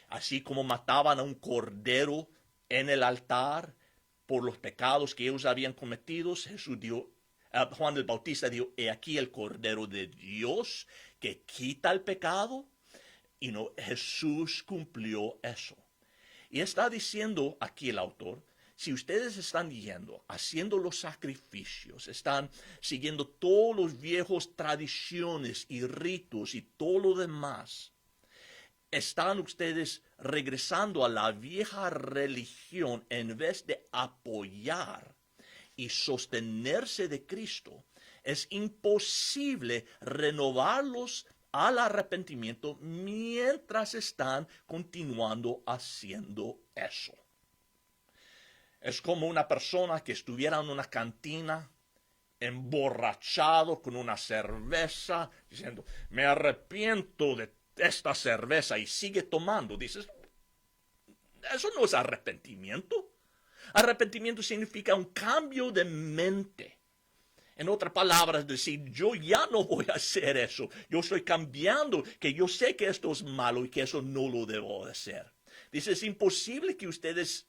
Así como mataban a un cordero en el altar por los pecados que ellos habían cometido, Juan el Bautista dijo: he aquí el Cordero de Dios que quita el pecado. Y no, Jesús cumplió eso. Y está diciendo aquí el autor: si ustedes están yendo, haciendo los sacrificios, están siguiendo todos los viejos tradiciones y ritos y todo lo demás, están ustedes regresando a la vieja religión en vez de apoyar y sostenerse de Cristo. Es imposible renovarlos al arrepentimiento mientras están continuando haciendo eso. Es como una persona que estuviera en una cantina emborrachado con una cerveza, diciendo: me arrepiento de esta cerveza, y sigue tomando. Dices: eso no es arrepentimiento. Arrepentimiento significa un cambio de mente. En otras palabras, decir: yo ya no voy a hacer eso. Yo estoy cambiando, que yo sé que esto es malo y que eso no lo debo hacer. Dice: es imposible que ustedes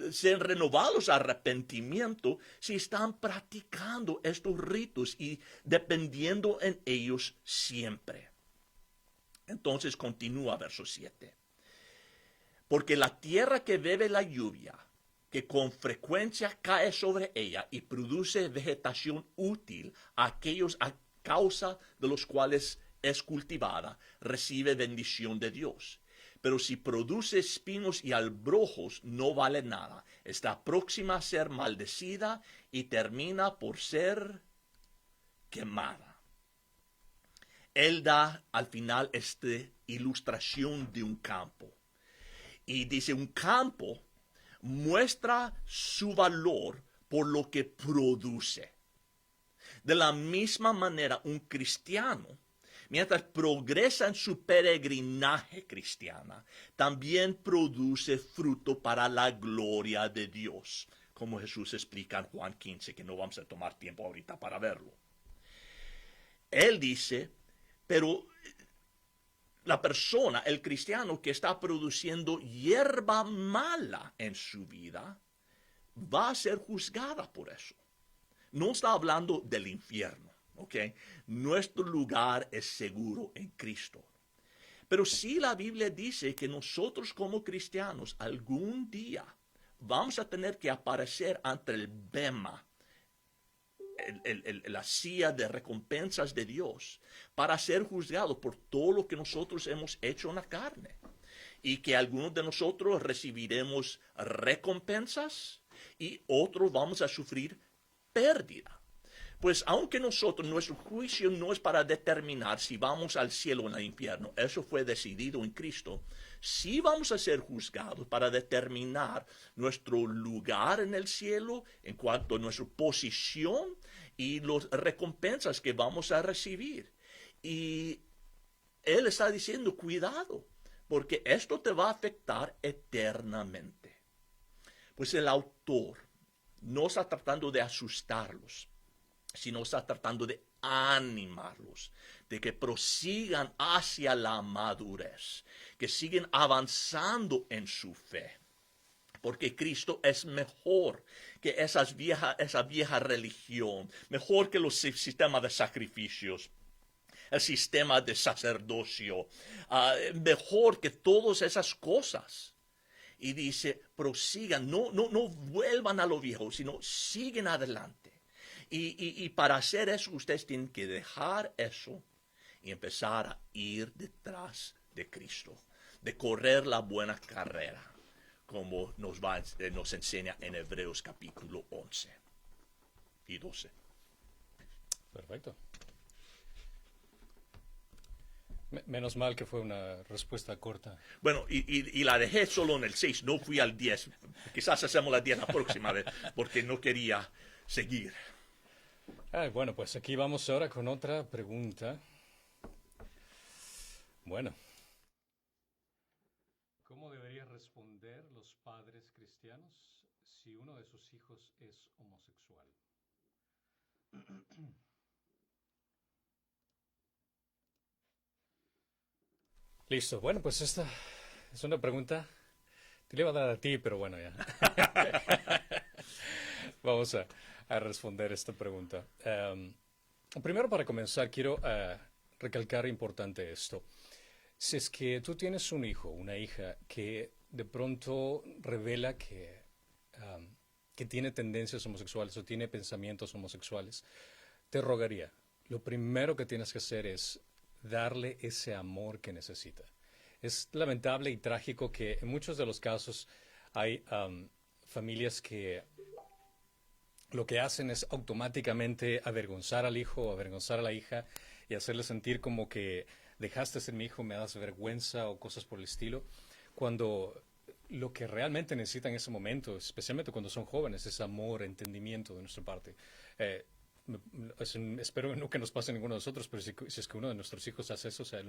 sean renovados a arrepentimiento si están practicando estos ritos y dependiendo en ellos siempre. Entonces continúa verso 7. Porque la tierra que bebe la lluvia, que con frecuencia cae sobre ella y produce vegetación útil a aquellos a causa de los cuales es cultivada, recibe bendición de Dios. Pero si produce espinos y albrojos, no vale nada. Está próxima a ser maldecida y termina por ser quemada. Él da al final esta ilustración de un campo. Y dice: un campo muestra su valor por lo que produce. De la misma manera, un cristiano, mientras progresa en su peregrinaje cristiana, también produce fruto para la gloria de Dios, como Jesús explica en Juan 15, que no vamos a tomar tiempo ahorita para verlo. Él dice: pero la persona, el cristiano que está produciendo hierba mala en su vida, va a ser juzgada por eso. No está hablando del infierno, ¿ok? Nuestro lugar es seguro en Cristo. Pero sí, la Biblia dice que nosotros como cristianos algún día vamos a tener que aparecer ante el bema, la silla de recompensas de Dios, para ser juzgados por todo lo que nosotros hemos hecho en la carne. Y que algunos de nosotros recibiremos recompensas y otros vamos a sufrir pérdida. Pues aunque nosotros, nuestro juicio no es para determinar si vamos al cielo o al infierno, eso fue decidido en Cristo, sí vamos a ser juzgados para determinar nuestro lugar en el cielo en cuanto a nuestra posición y las recompensas que vamos a recibir. Y Él está diciendo, cuidado, porque esto te va a afectar eternamente. Pues el autor no está tratando de asustarlos, sino está tratando de animarlos, de que prosigan hacia la madurez, que siguen avanzando en su fe. Porque Cristo es mejor que esa vieja religión, mejor que los sistemas de sacrificios, el sistema de sacerdocio, mejor que todas esas cosas. Y dice, prosigan, no vuelvan a lo viejo, sino siguen adelante. Y para hacer eso, ustedes tienen que dejar eso y empezar a ir detrás de Cristo, de correr la buena carrera, como nos enseña en Hebreos capítulo 11 y 12. Perfecto. Menos mal que fue una respuesta corta. Bueno, y la dejé solo en el 6, no fui al 10. Quizás hacemos la 10 la próxima vez, porque no quería seguir. Bueno, pues aquí vamos ahora con otra pregunta. Bueno. ¿Cómo deberían responder los padres cristianos si uno de sus hijos es homosexual? Listo. Bueno, pues esta es una pregunta. Te la iba a dar a ti, pero bueno, ya. Vamos a responder esta pregunta. Primero, para comenzar, quiero recalcar importante esto. Si es que tú tienes un hijo, una hija, que de pronto revela que tiene tendencias homosexuales o tiene pensamientos homosexuales, te rogaría, lo primero que tienes que hacer es darle ese amor que necesita. Es lamentable y trágico que en muchos de los casos hay familias que lo que hacen es automáticamente avergonzar al hijo o avergonzar a la hija y hacerle sentir como que dejaste de ser mi hijo, me das vergüenza o cosas por el estilo, cuando lo que realmente necesitan en ese momento, especialmente cuando son jóvenes, es amor, entendimiento de nuestra parte. Espero que nunca nos pase a ninguno de nosotros, pero si es que uno de nuestros hijos hace eso, o sea,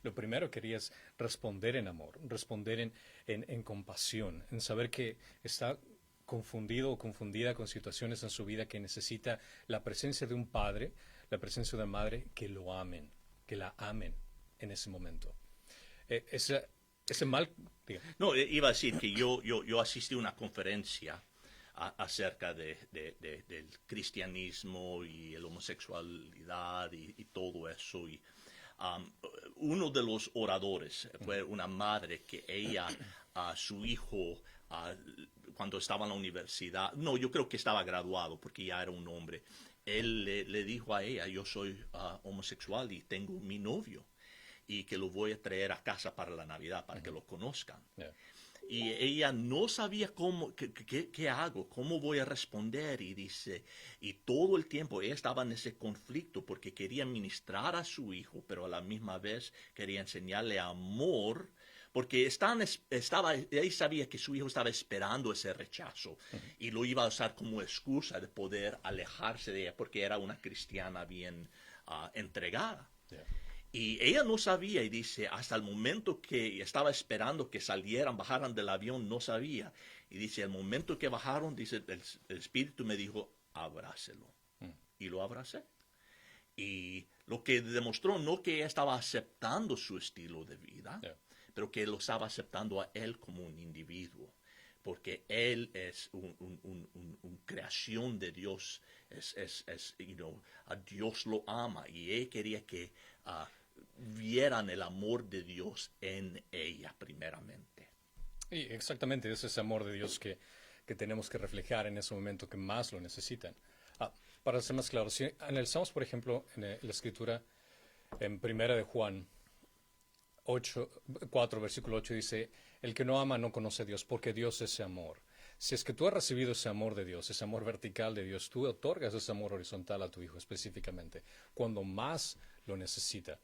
lo primero que quería es responder en amor, responder en compasión, en saber que está confundido o confundida con situaciones en su vida que necesita la presencia de un padre, la presencia de una madre que lo amen, que la amen en ese momento. Ese mal... Digamos. No, iba a decir que yo asistí a una conferencia acerca del cristianismo y la homosexualidad y todo eso. Y uno de los oradores fue una madre que ella, su hijo, cuando estaba en la universidad, no, yo creo que estaba graduado porque ya era un hombre, él le dijo a ella, yo soy homosexual y tengo mi novio y que lo voy a traer a casa para la Navidad, para que lo conozcan. Yeah. Y ella no sabía qué hago, cómo voy a responder. Y dice, y todo el tiempo ella estaba en ese conflicto porque quería ministrar a su hijo, pero a la misma vez quería enseñarle amor, porque ella sabía que su hijo estaba esperando ese rechazo y lo iba a usar como excusa de poder alejarse de ella, porque era una cristiana bien entregada. Yeah. Y ella no sabía, y dice, hasta el momento que estaba esperando que bajaran del avión, no sabía. Y dice, el momento que bajaron, dice, el Espíritu me dijo, abrácelo. Y lo abracé. Y lo que demostró, no que ella estaba aceptando su estilo de vida, yeah, pero que lo estaba aceptando a él como un individuo. Porque él es una creación de Dios, a Dios lo ama. Y él quería que vieran el amor de Dios en ella primeramente. Y exactamente, es ese amor de Dios que tenemos que reflejar en ese momento que más lo necesitan. Para ser más claro, si analizamos, por ejemplo, en la Escritura, en 1 de Juan 4, versículo 8, dice, el que no ama no conoce a Dios, porque Dios es amor. Si es que tú has recibido ese amor de Dios, ese amor vertical de Dios, tú otorgas ese amor horizontal a tu hijo específicamente, cuando más lo necesita.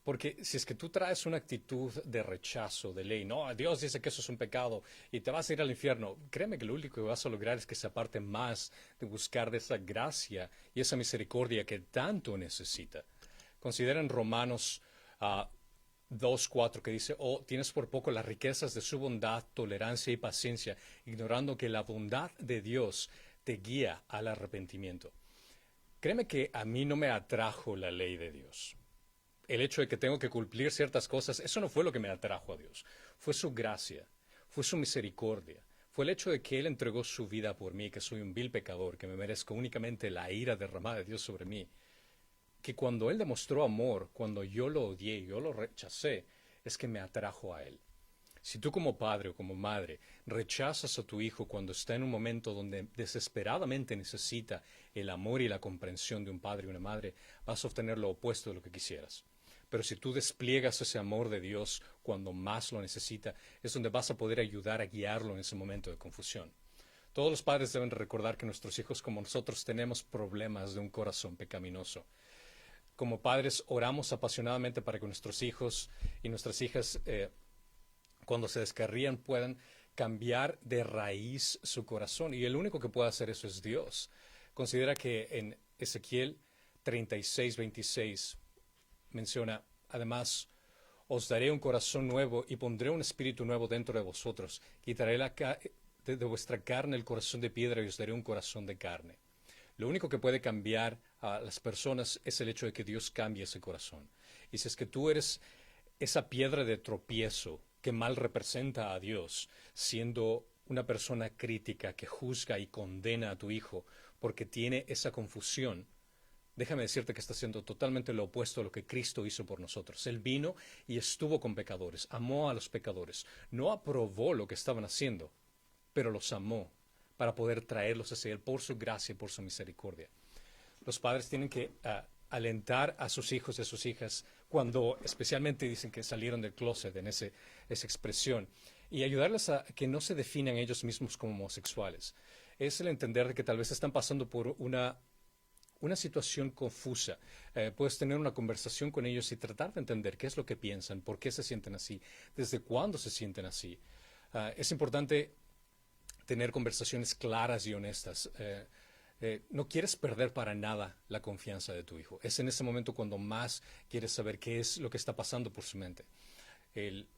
Porque si es que tú traes una actitud de rechazo, de ley, no, Dios dice que eso es un pecado y te vas a ir al infierno, créeme que lo único que vas a lograr es que se aparte más de buscar de esa gracia y esa misericordia que tanto necesita. Considera en Romanos 2:4 que dice, oh, tienes por poco las riquezas de su bondad, tolerancia y paciencia, ignorando que la bondad de Dios te guía al arrepentimiento. Créeme que a mí no me atrajo la ley de Dios. El hecho de que tengo que cumplir ciertas cosas, eso no fue lo que me atrajo a Dios. Fue su gracia, fue su misericordia, fue el hecho de que Él entregó su vida por mí, que soy un vil pecador, que me merezco únicamente la ira derramada de Dios sobre mí. Que cuando Él demostró amor, cuando yo lo odié, yo lo rechacé, es que me atrajo a Él. Si tú como padre o como madre rechazas a tu hijo cuando está en un momento donde desesperadamente necesita el amor y la comprensión de un padre y una madre, vas a obtener lo opuesto de lo que quisieras. Pero si tú despliegas ese amor de Dios cuando más lo necesita, es donde vas a poder ayudar a guiarlo en ese momento de confusión. Todos los padres deben recordar que nuestros hijos como nosotros tenemos problemas de un corazón pecaminoso. Como padres oramos apasionadamente para que nuestros hijos y nuestras hijas cuando se descarrían puedan cambiar de raíz su corazón. Y el único que puede hacer eso es Dios. Considera que en Ezequiel 36:26 menciona, además, os daré un corazón nuevo y pondré un espíritu nuevo dentro de vosotros. Quitaré de vuestra carne el corazón de piedra y os daré un corazón de carne. Lo único que puede cambiar a las personas es el hecho de que Dios cambie ese corazón. Y si es que tú eres esa piedra de tropiezo que mal representa a Dios, siendo una persona crítica que juzga y condena a tu hijo porque tiene esa confusión, déjame decirte que está haciendo totalmente lo opuesto a lo que Cristo hizo por nosotros. Él vino y estuvo con pecadores, amó a los pecadores, no aprobó lo que estaban haciendo, pero los amó para poder traerlos hacia Él por su gracia y por su misericordia. Los padres tienen que alentar a sus hijos y a sus hijas cuando especialmente dicen que salieron del closet en esa expresión y ayudarles a que no se definan ellos mismos como homosexuales. Es el entender que tal vez están pasando por una situación confusa. Puedes tener una conversación con ellos y tratar de entender qué es lo que piensan, por qué se sienten así, desde cuándo se sienten así. Es importante tener conversaciones claras y honestas. No quieres perder para nada la confianza de tu hijo. Es en ese momento cuando más quieres saber qué es lo que está pasando por su mente.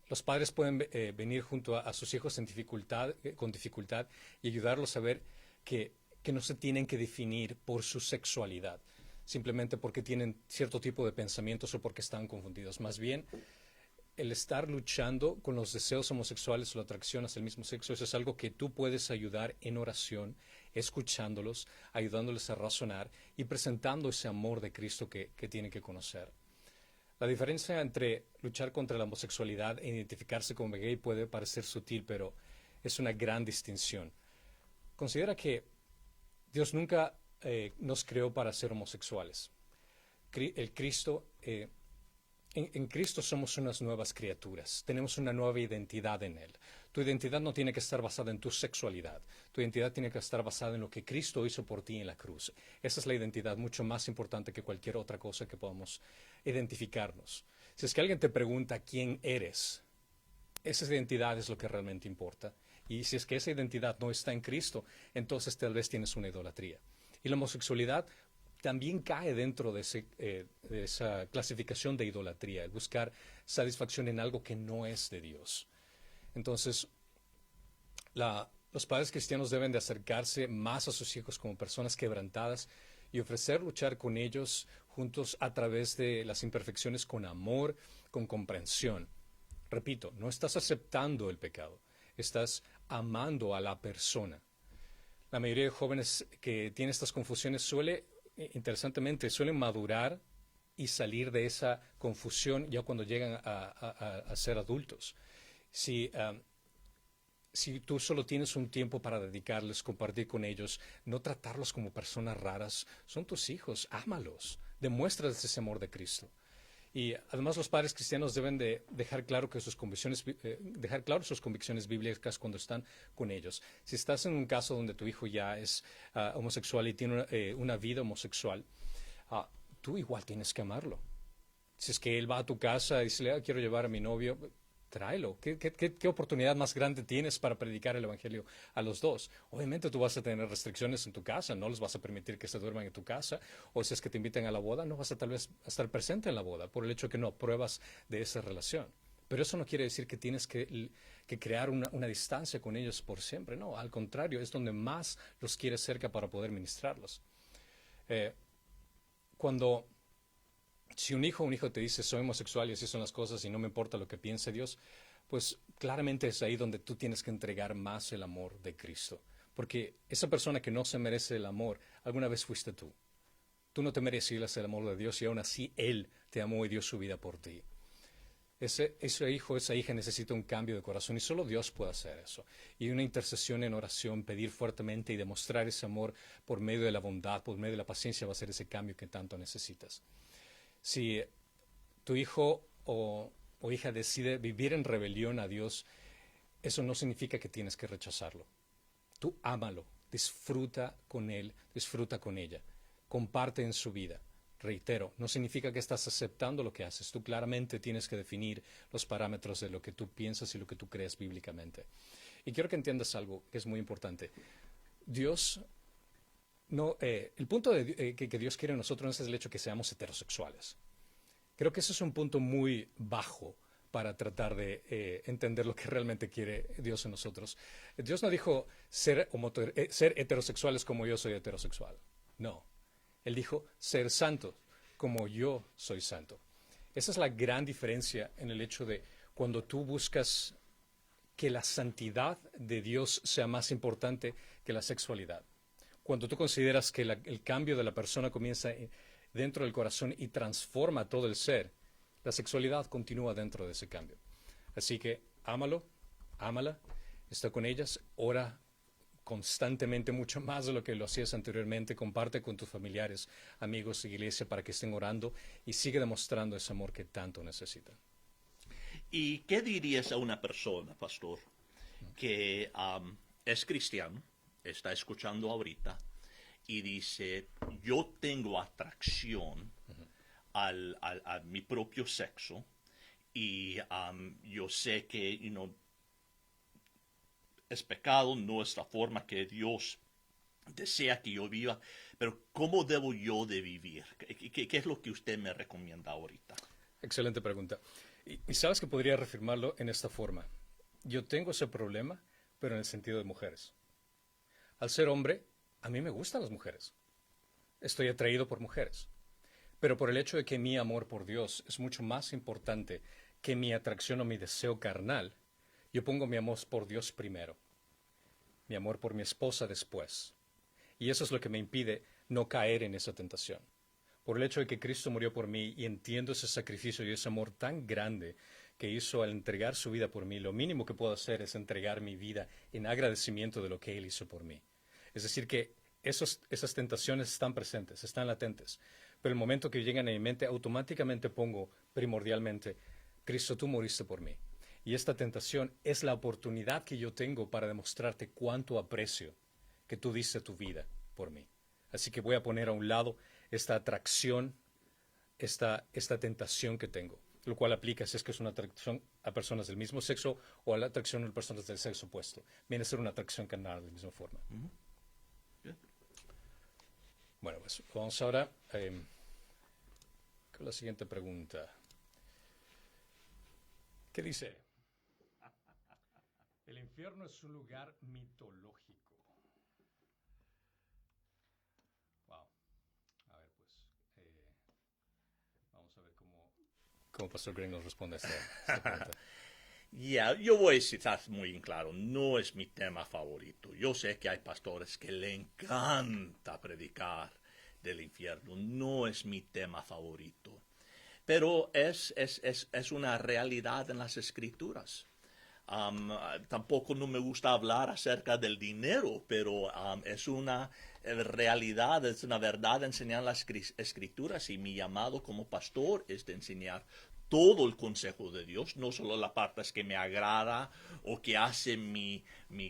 Los padres pueden venir junto a sus hijos con dificultad y ayudarlos a ver que no se tienen que definir por su sexualidad, simplemente porque tienen cierto tipo de pensamientos o porque están confundidos. Más bien, el estar luchando con los deseos homosexuales o la atracción hacia el mismo sexo, eso es algo que tú puedes ayudar en oración, escuchándolos, ayudándoles a razonar y presentando ese amor de Cristo que tienen que conocer. La diferencia entre luchar contra la homosexualidad e identificarse como gay puede parecer sutil, pero es una gran distinción. Considera que Dios nunca nos creó para ser homosexuales. En Cristo somos unas nuevas criaturas, tenemos una nueva identidad en Él. Tu identidad no tiene que estar basada en tu sexualidad, tu identidad tiene que estar basada en lo que Cristo hizo por ti en la cruz. Esa es la identidad mucho más importante que cualquier otra cosa que podamos identificarnos. Si es que alguien te pregunta quién eres, esa identidad es lo que realmente importa. Y si es que esa identidad no está en Cristo, entonces tal vez tienes una idolatría. Y la homosexualidad también cae dentro de esa clasificación de idolatría, el buscar satisfacción en algo que no es de Dios. Entonces, los padres cristianos deben de acercarse más a sus hijos como personas quebrantadas y ofrecer luchar con ellos juntos a través de las imperfecciones con amor, con comprensión. Repito, no estás aceptando el pecado, estás amando a la persona. La mayoría de jóvenes que tienen estas confusiones interesantemente, suelen madurar y salir de esa confusión ya cuando llegan a ser adultos. Si tú solo tienes un tiempo para dedicarles, compartir con ellos, no tratarlos como personas raras, son tus hijos, ámalos, demuéstrales ese amor de Cristo. Y además los padres cristianos deben de dejar claro que dejar claro sus convicciones bíblicas cuando están con ellos. Si estás en un caso donde tu hijo ya es homosexual y tiene una vida homosexual, tú igual tienes que amarlo. Si es que él va a tu casa y dice, quiero llevar a mi novio, tráelo. ¿Qué oportunidad más grande tienes para predicar el evangelio a los dos? Obviamente tú vas a tener restricciones en tu casa, no les vas a permitir que se duerman en tu casa, o si es que te inviten a la boda, no vas a tal vez estar presente en la boda por el hecho de que no apruebas de esa relación. Pero eso no quiere decir que tienes que crear una distancia con ellos por siempre. No, al contrario, es donde más los quieres cerca para poder ministrarlos. Si un hijo te dice soy homosexual y así son las cosas y no me importa lo que piense Dios, pues claramente es ahí donde tú tienes que entregar más el amor de Cristo. Porque esa persona que no se merece el amor, alguna vez fuiste tú. Tú no te merecías el amor de Dios y aún así Él te amó y dio su vida por ti. Ese hijo, esa hija necesita un cambio de corazón y solo Dios puede hacer eso. Y una intercesión en oración, pedir fuertemente y demostrar ese amor por medio de la bondad, por medio de la paciencia va a ser ese cambio que tanto necesitas. Si tu hijo o hija decide vivir en rebelión a Dios, eso no significa que tienes que rechazarlo. Tú ámalo, disfruta con él, disfruta con ella, comparte en su vida. Reitero, no significa que estás aceptando lo que haces. Tú claramente tienes que definir los parámetros de lo que tú piensas y lo que tú crees bíblicamente. Y quiero que entiendas algo que es muy importante. Dios el punto que Dios quiere en nosotros no es el hecho de que seamos heterosexuales. Creo que ese es un punto muy bajo para tratar de entender lo que realmente quiere Dios en nosotros. Dios no dijo ser heterosexuales como yo soy heterosexual. No. Él dijo ser santos como yo soy santo. Esa es la gran diferencia en el hecho de cuando tú buscas que la santidad de Dios sea más importante que la sexualidad. Cuando tú consideras que el cambio de la persona comienza dentro del corazón y transforma todo el ser, la sexualidad continúa dentro de ese cambio. Así que ámalo, ámala, está con ellas, ora constantemente mucho más de lo que lo hacías anteriormente, comparte con tus familiares, amigos y iglesia para que estén orando y sigue demostrando ese amor que tanto necesitan. ¿Y qué dirías a una persona, pastor, que es cristiano, está escuchando ahorita y dice, yo tengo atracción a mi propio sexo y yo sé que es pecado, no es la forma que Dios desea que yo viva, pero ¿cómo debo yo de vivir? ¿Qué es lo que usted me recomienda ahorita? Excelente pregunta. Y sabes que podría reafirmarlo en esta forma. Yo tengo ese problema, pero en el sentido de mujeres. Al ser hombre, a mí me gustan las mujeres. Estoy atraído por mujeres. Pero por el hecho de que mi amor por Dios es mucho más importante que mi atracción o mi deseo carnal, yo pongo mi amor por Dios primero. Mi amor por mi esposa después. Y eso es lo que me impide no caer en esa tentación. Por el hecho de que Cristo murió por mí y entiendo ese sacrificio y ese amor tan grande que hizo al entregar su vida por mí, lo mínimo que puedo hacer es entregar mi vida en agradecimiento de lo que Él hizo por mí. Es decir, que esas tentaciones están presentes, están latentes, pero el momento que llegan a mi mente, automáticamente pongo primordialmente, Cristo, tú moriste por mí. Y esta tentación es la oportunidad que yo tengo para demostrarte cuánto aprecio que tú diste tu vida por mí. Así que voy a poner a un lado esta atracción, esta tentación que tengo, lo cual aplica si es que es una atracción a personas del mismo sexo o a la atracción a personas del sexo opuesto. Viene a ser una atracción carnal de la misma forma. Bueno, pues vamos ahora con la siguiente pregunta. ¿Qué dice? El infierno es un lugar mitológico. Wow. A ver, pues, vamos a ver cómo Pastor Green nos responde a esta pregunta. Yo voy a citar muy en claro, no es mi tema favorito. Yo sé que hay pastores que le encanta predicar del infierno, no es mi tema favorito. Pero es una realidad en las Escrituras. Tampoco no me gusta hablar acerca del dinero, pero es realidad, es una verdad enseñar las escrituras, y mi llamado como pastor es de enseñar todo el consejo de Dios, no solo la parte que me agrada o que hace mi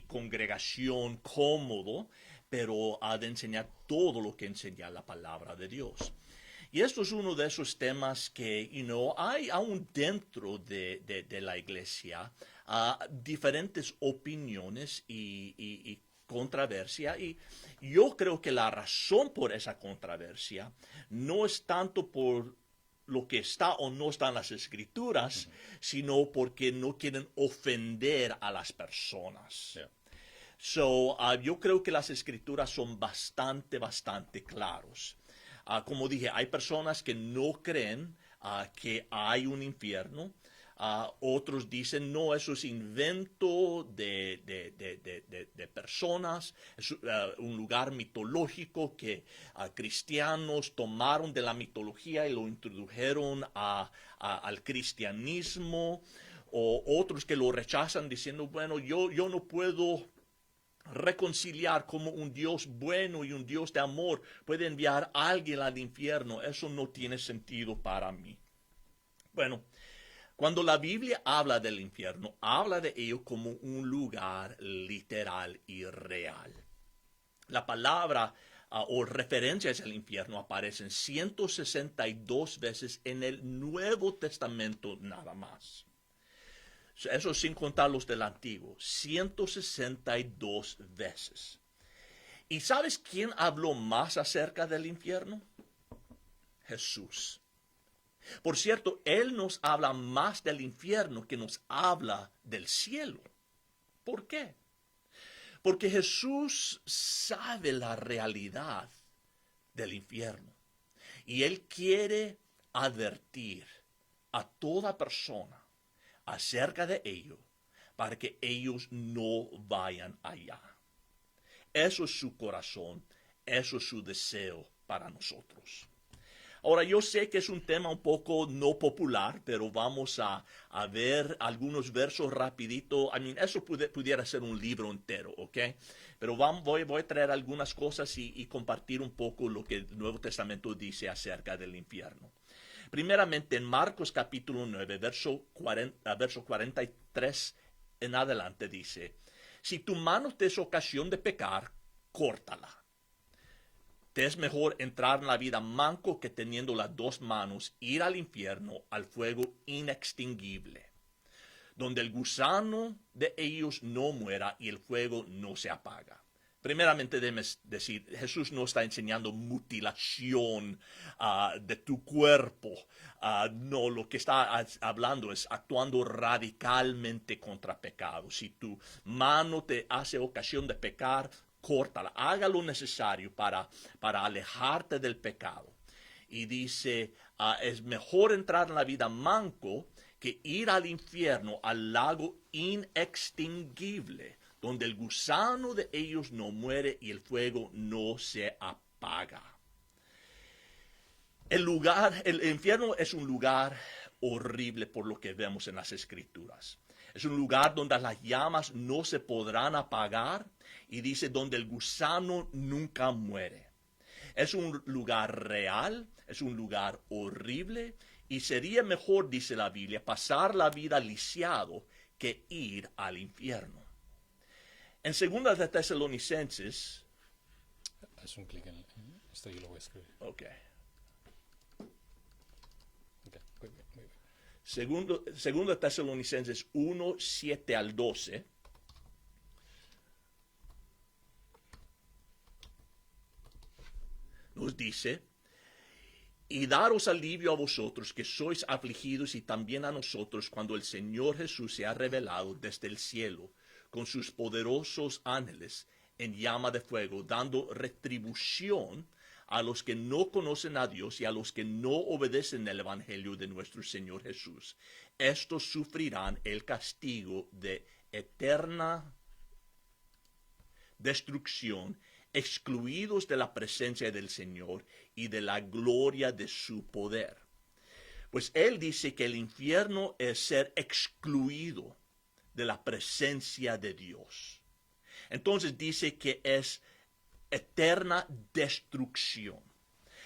congregación cómodo, pero ha de enseñar todo lo que enseña la palabra de Dios. Y esto es uno de esos temas que, hay aún dentro de la iglesia diferentes opiniones y controversia. Y yo creo que la razón por esa controversia no es tanto por lo que está o no está en las escrituras, sino porque no quieren ofender a las personas. Yeah. Yo creo que las escrituras son bastante claros. Como dije, hay personas que no creen que hay un infierno. Otros dicen, no, eso es invento de personas, es un lugar mitológico que cristianos tomaron de la mitología y lo introdujeron al cristianismo, o otros que lo rechazan diciendo, bueno, yo no puedo reconciliar como un Dios bueno y un Dios de amor puede enviar a alguien al infierno. Eso no tiene sentido para mí. Bueno, cuando la Biblia habla del infierno, habla de ello como un lugar literal y real. La palabra o referencias al infierno aparecen 162 veces en el Nuevo Testamento nada más. Eso sin contar los del Antiguo, 162 veces. ¿Y sabes quién habló más acerca del infierno? Jesús. Por cierto, Él nos habla más del infierno que nos habla del cielo. ¿Por qué? Porque Jesús sabe la realidad del infierno. Y Él quiere advertir a toda persona acerca de ello, para que ellos no vayan allá. Eso es su corazón, eso es su deseo para nosotros. Ahora, yo sé que es un tema un poco no popular, pero vamos a ver algunos versos rapidito. Eso pudiera ser un libro entero, ¿ok? Pero voy a traer algunas cosas y compartir un poco lo que el Nuevo Testamento dice acerca del infierno. Primeramente, en Marcos capítulo 9, verso 43 en adelante dice, si tu mano te es ocasión de pecar, córtala. Te es mejor entrar en la vida manco que teniendo las dos manos ir al infierno, al fuego inextinguible, donde el gusano de ellos no muera y el fuego no se apaga. Primeramente debemos decir, Jesús no está enseñando mutilación de tu cuerpo. No, lo que está hablando es actuando radicalmente contra pecado. Si tu mano te hace ocasión de pecar, córtala. Haga lo necesario para alejarte del pecado. Y dice, es mejor entrar en la vida manco que ir al infierno, al lago inextinguible, donde el gusano de ellos no muere y el fuego no se apaga. El infierno es un lugar horrible por lo que vemos en las Escrituras. Es un lugar donde las llamas no se podrán apagar y dice donde el gusano nunca muere. Es un lugar real, es un lugar horrible y sería mejor, dice la Biblia, pasar la vida lisiado que ir al infierno. En 2 de Tesalonicenses. Haz un clic en esto, yo lo voy a escribir. Ok. Muy bien. Segundo de Tesalonicenses 1, 7 al 12. Nos dice, y daros alivio a vosotros que sois afligidos y también a nosotros cuando el Señor Jesús se ha revelado desde el cielo con sus poderosos ángeles en llama de fuego, dando retribución a los que no conocen a Dios y a los que no obedecen el evangelio de nuestro Señor Jesús. Estos sufrirán el castigo de eterna destrucción, excluidos de la presencia del Señor y de la gloria de su poder. Pues él dice que el infierno es ser excluido de la presencia de Dios. Entonces dice que es eterna destrucción.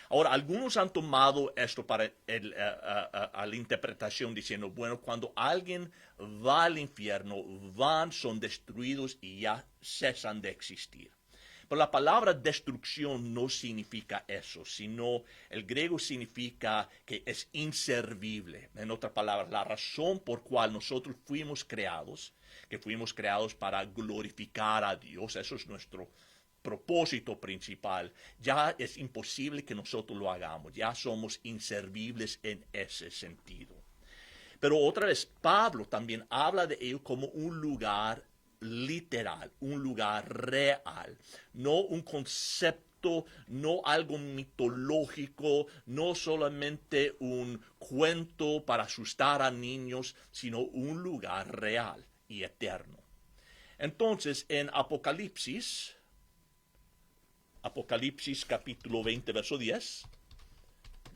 Ahora, algunos han tomado esto para a la interpretación diciendo, bueno, cuando alguien va al infierno, son destruidos y ya cesan de existir. Pero la palabra destrucción no significa eso, sino el griego significa que es inservible. En otras palabras, la razón por cual nosotros fuimos creados, que fuimos creados para glorificar a Dios, eso es nuestro propósito principal, ya es imposible que nosotros lo hagamos, ya somos inservibles en ese sentido. Pero otra vez, Pablo también habla de ello como un lugar literal, un lugar real, no un concepto, no algo mitológico, no solamente un cuento para asustar a niños, sino un lugar real y eterno. Entonces, en Apocalipsis capítulo 20, verso 10,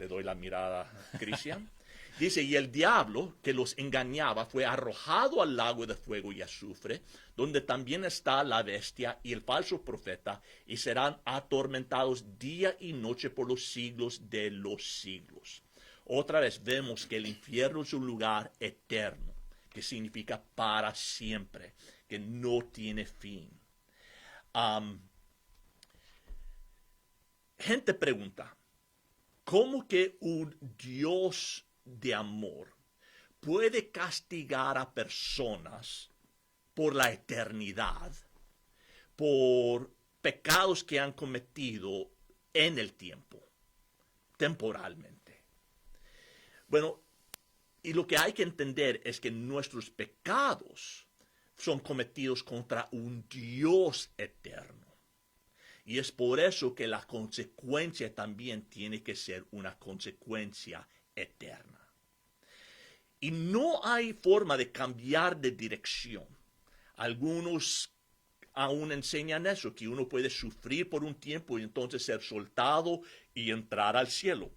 le doy la mirada a Cristian, dice, y el diablo que los engañaba fue arrojado al lago de fuego y azufre, donde también está la bestia y el falso profeta, y serán atormentados día y noche por los siglos de los siglos. Otra vez vemos que el infierno es un lugar eterno, que significa para siempre, que no tiene fin. Gente pregunta, ¿cómo que un Dios de amor puede castigar a personas por la eternidad, por pecados que han cometido en el tiempo, temporalmente? Bueno, y lo que hay que entender es que nuestros pecados son cometidos contra un Dios eterno. Y es por eso que la consecuencia también tiene que ser una consecuencia eterna. Y no hay forma de cambiar de dirección. Algunos aún enseñan eso, que uno puede sufrir por un tiempo y entonces ser soltado y entrar al cielo.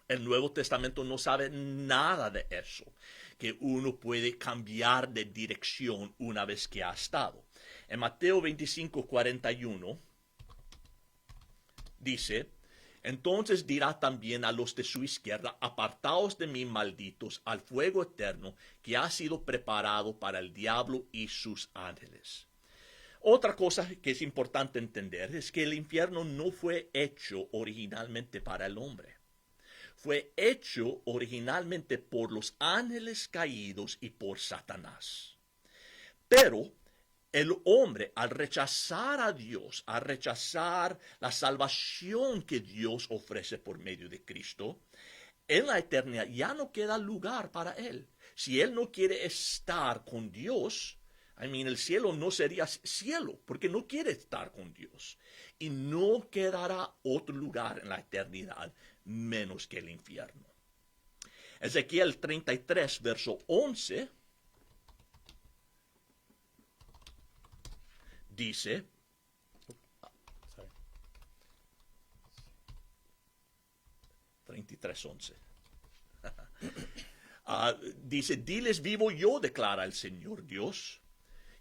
El Nuevo Testamento no sabe nada de eso, que uno puede cambiar de dirección una vez que ha estado. En Mateo 25, 41, dice, entonces dirá también a los de su izquierda, apartaos de mí, malditos, al fuego eterno que ha sido preparado para el diablo y sus ángeles. Otra cosa que es importante entender es que el infierno no fue hecho originalmente para el hombre. Fue hecho originalmente por los ángeles caídos y por Satanás. Pero el hombre, al rechazar a Dios, al rechazar la salvación que Dios ofrece por medio de Cristo, en la eternidad ya no queda lugar para él. Si él no quiere estar con Dios, el cielo no sería cielo, porque no quiere estar con Dios. Y no quedará otro lugar en la eternidad menos que el infierno. Ezequiel 33, verso 11, dice, 33:11. Dice, diles vivo yo, declara el Señor Dios,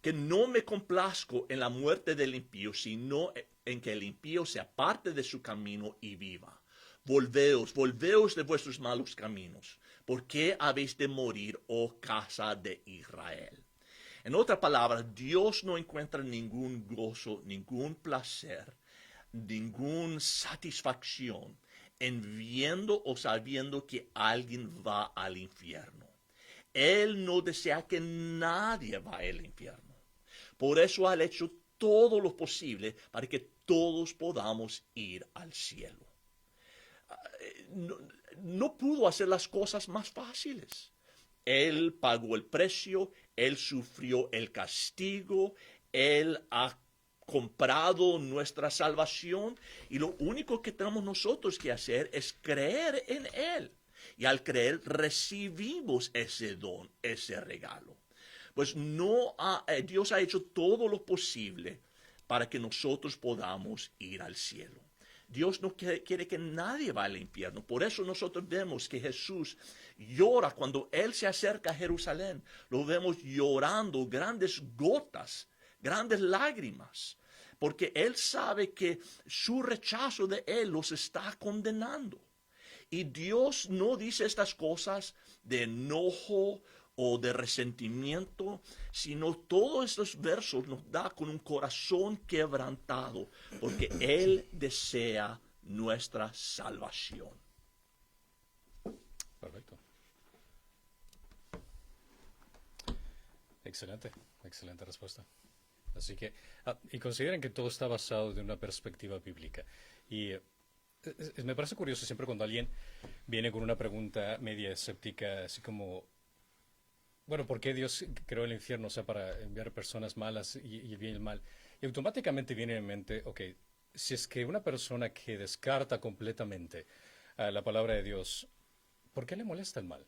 que no me complazco en la muerte del impío, sino en que el impío se aparte de su camino y viva. Volveos de vuestros malos caminos. ¿Por qué habéis de morir, oh casa de Israel? En otras palabras, Dios no encuentra ningún gozo, ningún placer, ninguna satisfacción en viendo o sabiendo que alguien va al infierno. Él no desea que nadie vaya al infierno. Por eso ha hecho todo lo posible para que todos podamos ir al cielo. No pudo hacer las cosas más fáciles. Él pagó el precio, Él sufrió el castigo, Él ha comprado nuestra salvación y lo único que tenemos nosotros que hacer es creer en Él. Y al creer recibimos ese don, ese regalo. Pues Dios ha hecho todo lo posible para que nosotros podamos ir al cielo. Dios no quiere que nadie vaya al infierno. Por eso nosotros vemos que Jesús llora cuando Él se acerca a Jerusalén. Lo vemos llorando grandes gotas, grandes lágrimas, porque Él sabe que su rechazo de Él los está condenando. Y Dios no dice estas cosas de enojo o de resentimiento, sino todos estos versos nos da con un corazón quebrantado, porque Él desea nuestra salvación. Perfecto. Excelente, excelente respuesta. Así que, y consideren que todo está basado de una perspectiva bíblica. Y me parece curioso siempre cuando alguien viene con una pregunta media escéptica, así como, bueno, ¿por qué Dios creó el infierno? O sea, para enviar personas malas y el bien y el mal. Y automáticamente viene en mente, ok, si es que una persona que descarta completamente la palabra de Dios, ¿por qué le molesta el mal?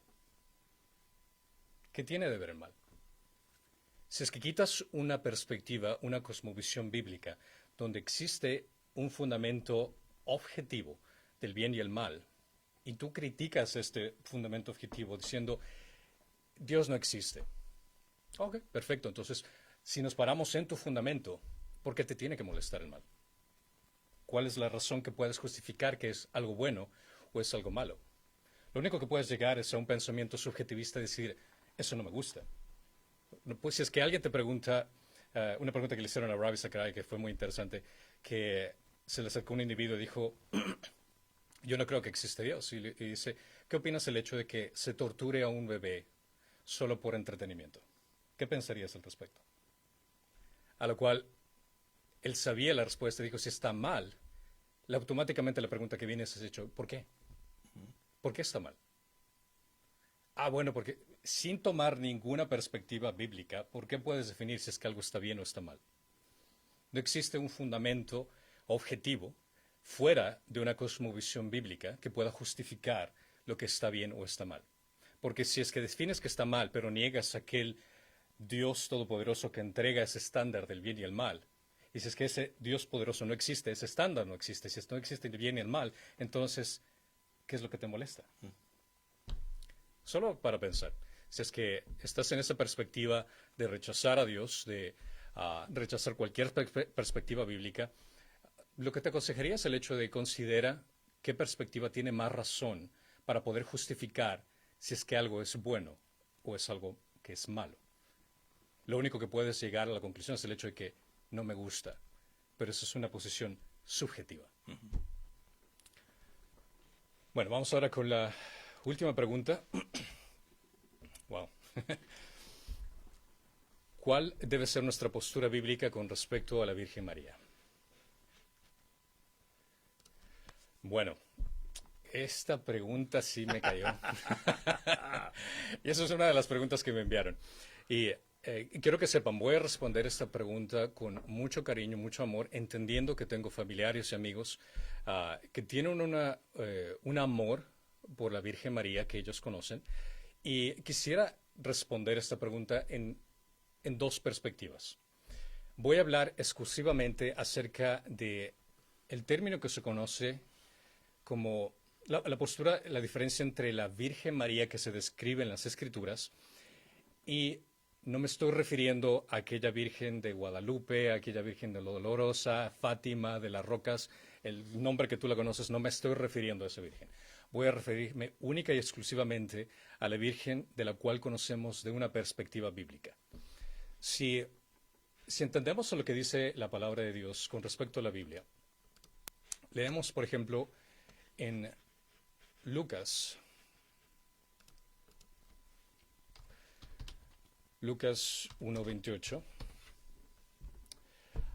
¿Qué tiene de ver el mal? Si es que quitas una perspectiva, una cosmovisión bíblica, donde existe un fundamento objetivo del bien y el mal, y tú criticas este fundamento objetivo diciendo, Dios no existe. Ok, perfecto. Entonces, si nos paramos en tu fundamento, ¿por qué te tiene que molestar el mal? ¿Cuál es la razón que puedes justificar que es algo bueno o es algo malo? Lo único que puedes llegar es a un pensamiento subjetivista y decir, eso no me gusta. Pues si es que alguien te pregunta, una pregunta que le hicieron a Ravi Zachariah, que fue muy interesante, que se le acercó un individuo y dijo, yo no creo que existe Dios. Y dice, ¿qué opinas del hecho de que se torture a un bebé solo por entretenimiento? ¿Qué pensarías al respecto? A lo cual él sabía la respuesta y dijo, si está mal, automáticamente la pregunta que viene es hecho, ¿por qué? ¿Por qué está mal? Bueno, porque sin tomar ninguna perspectiva bíblica, ¿por qué puedes definir si es que algo está bien o está mal? No existe un fundamento objetivo fuera de una cosmovisión bíblica que pueda justificar lo que está bien o está mal. Porque si es que defines que está mal, pero niegas a aquel Dios todopoderoso que entrega ese estándar del bien y el mal, y si es que ese Dios poderoso no existe, ese estándar no existe, si no existe el bien y el mal, entonces, ¿qué es lo que te molesta? Solo para pensar, si es que estás en esa perspectiva de rechazar a Dios, de rechazar cualquier perspectiva bíblica, lo que te aconsejaría es el hecho de considerar qué perspectiva tiene más razón para poder justificar si es que algo es bueno o es algo que es malo. Lo único que puedes llegar a la conclusión es el hecho de que no me gusta, pero eso es una posición subjetiva. Bueno, vamos ahora con la última pregunta. Wow. ¿Cuál debe ser nuestra postura bíblica con respecto a la Virgen María? Bueno, esta pregunta sí me cayó. Y eso es una de las preguntas que me enviaron. Y quiero que sepan, voy a responder esta pregunta con mucho cariño, mucho amor, entendiendo que tengo familiares y amigos que tienen un amor por la Virgen María que ellos conocen. Y quisiera responder esta pregunta en dos perspectivas. Voy a hablar exclusivamente acerca de el término que se conoce como la postura, la diferencia entre la Virgen María que se describe en las Escrituras, y no me estoy refiriendo a aquella Virgen de Guadalupe, a aquella Virgen de la Dolorosa, Fátima, de las Rocas, el nombre que tú la conoces, no me estoy refiriendo a esa Virgen. Voy a referirme única y exclusivamente a la Virgen de la cual conocemos de una perspectiva bíblica. Si entendemos lo que dice la palabra de Dios con respecto a la Biblia, leemos, por ejemplo, en Lucas 1:28.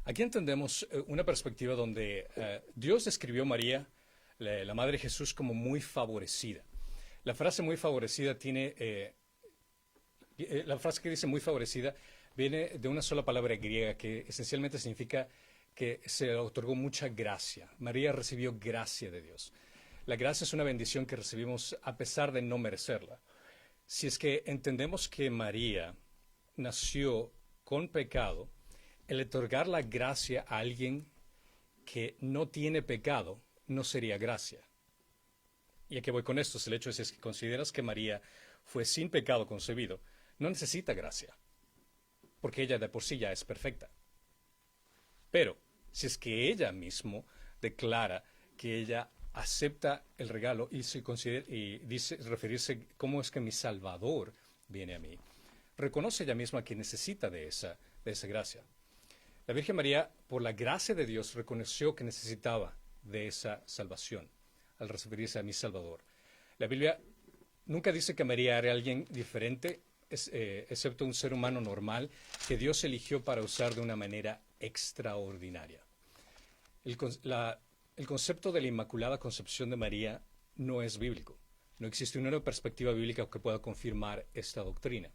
Aquí entendemos una perspectiva donde Dios describió a María, la Madre de Jesús, como muy favorecida. La frase muy favorecida la frase que dice muy favorecida viene de una sola palabra griega que esencialmente significa que se le otorgó mucha gracia. María recibió gracia de Dios. La gracia es una bendición que recibimos a pesar de no merecerla. Si es que entendemos que María nació con pecado, el otorgar la gracia a alguien que no tiene pecado no sería gracia. Y a qué voy con esto, es el hecho de que si consideras que María fue sin pecado concebido, no necesita gracia, porque ella de por sí ya es perfecta. Pero si es que ella mismo declara que ella acepta el regalo y se considera y dice referirse cómo es que mi Salvador viene a mí. Reconoce ella misma que necesita de esa gracia. La Virgen María, por la gracia de Dios, reconoció que necesitaba de esa salvación al referirse a mi Salvador. La Biblia nunca dice que María era alguien diferente, excepto un ser humano normal que Dios eligió para usar de una manera extraordinaria. El concepto de la Inmaculada Concepción de María no es bíblico. No existe una perspectiva bíblica que pueda confirmar esta doctrina.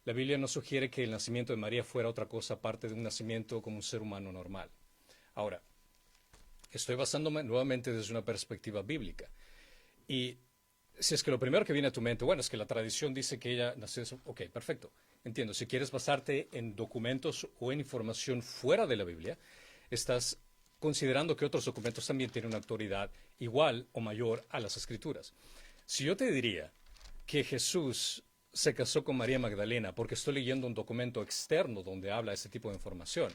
La Biblia no sugiere que el nacimiento de María fuera otra cosa aparte de un nacimiento como un ser humano normal. Ahora, estoy basándome nuevamente desde una perspectiva bíblica. Y si es que lo primero que viene a tu mente, bueno, es que la tradición dice que ella nació, ok, perfecto, entiendo. Si quieres basarte en documentos o en información fuera de la Biblia, estás considerando que otros documentos también tienen una autoridad igual o mayor a las Escrituras. Si yo te diría que Jesús se casó con María Magdalena porque estoy leyendo un documento externo donde habla este tipo de información,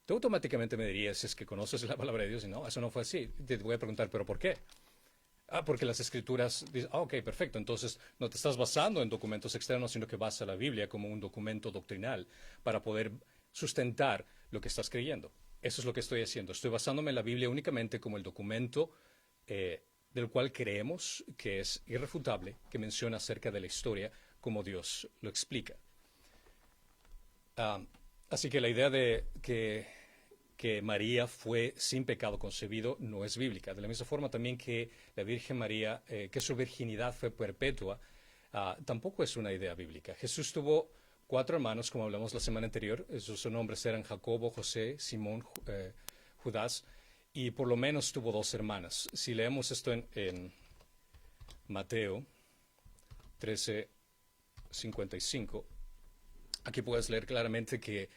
tú automáticamente me dirías, si es que conoces la palabra de Dios, y no, eso no fue así. Te voy a preguntar, ¿pero por qué? Porque las Escrituras dicen, ok, perfecto, entonces no te estás basando en documentos externos, sino que vas a la Biblia como un documento doctrinal para poder sustentar lo que estás creyendo. Eso es lo que estoy haciendo. Estoy basándome en la Biblia únicamente como el documento del cual creemos que es irrefutable, que menciona acerca de la historia como Dios lo explica. Así que la idea de que María fue sin pecado concebido no es bíblica. De la misma forma también que la Virgen María, que su virginidad fue perpetua, tampoco es una idea bíblica. Jesús tuvo 4 hermanos, como hablamos la semana anterior. Sus nombres eran Jacobo, José, Simón, Judas, y por lo menos tuvo 2 hermanas. Si leemos esto en Mateo 13:55, aquí puedes leer claramente que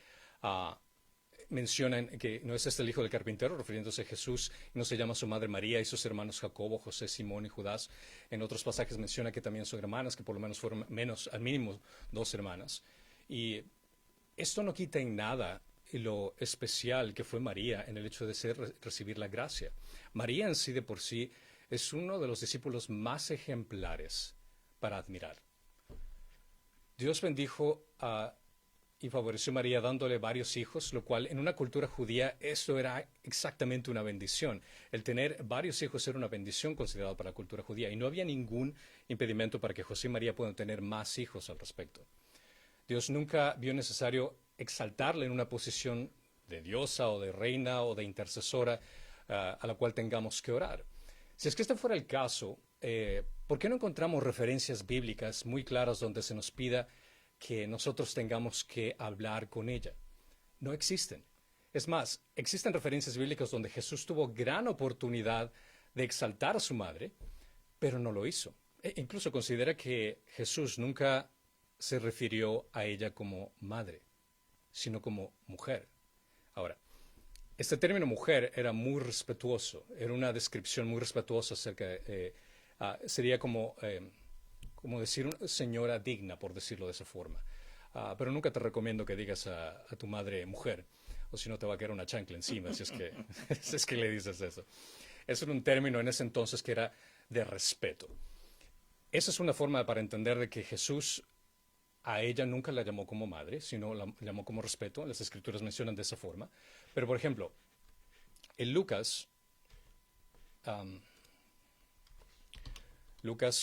mencionan que no es este el hijo del carpintero, refiriéndose a Jesús, no se llama su madre María y sus hermanos Jacobo, José, Simón y Judas. En otros pasajes menciona que también son hermanas, que por lo menos fueron al mínimo 2 hermanas. Y esto no quita en nada lo especial que fue María en el hecho de recibir la gracia. María en sí de por sí es uno de los discípulos más ejemplares para admirar. Dios bendijo y favoreció a María dándole varios hijos, lo cual en una cultura judía eso era exactamente una bendición. El tener varios hijos era una bendición considerada para la cultura judía y no había ningún impedimento para que José y María puedan tener más hijos al respecto. Dios nunca vio necesario exaltarle en una posición de diosa o de reina o de intercesora a la cual tengamos que orar. Si es que este fuera el caso, ¿por qué no encontramos referencias bíblicas muy claras donde se nos pida que nosotros tengamos que hablar con ella? No existen. Es más, existen referencias bíblicas donde Jesús tuvo gran oportunidad de exaltar a su madre, pero no lo hizo. Incluso considera que Jesús nunca se refirió a ella como madre, sino como mujer. Ahora, este término mujer era muy respetuoso, era una descripción muy respetuosa acerca de, sería como decir una señora digna, por decirlo de esa forma. Pero nunca te recomiendo que digas a tu madre mujer, o si no te va a caer una chancla encima, si es que le dices eso. Eso era un término en ese entonces que era de respeto. Esa es una forma para entender de que Jesús a ella nunca la llamó como madre, sino la llamó como respeto. Las Escrituras mencionan de esa forma. Pero, por ejemplo, en Lucas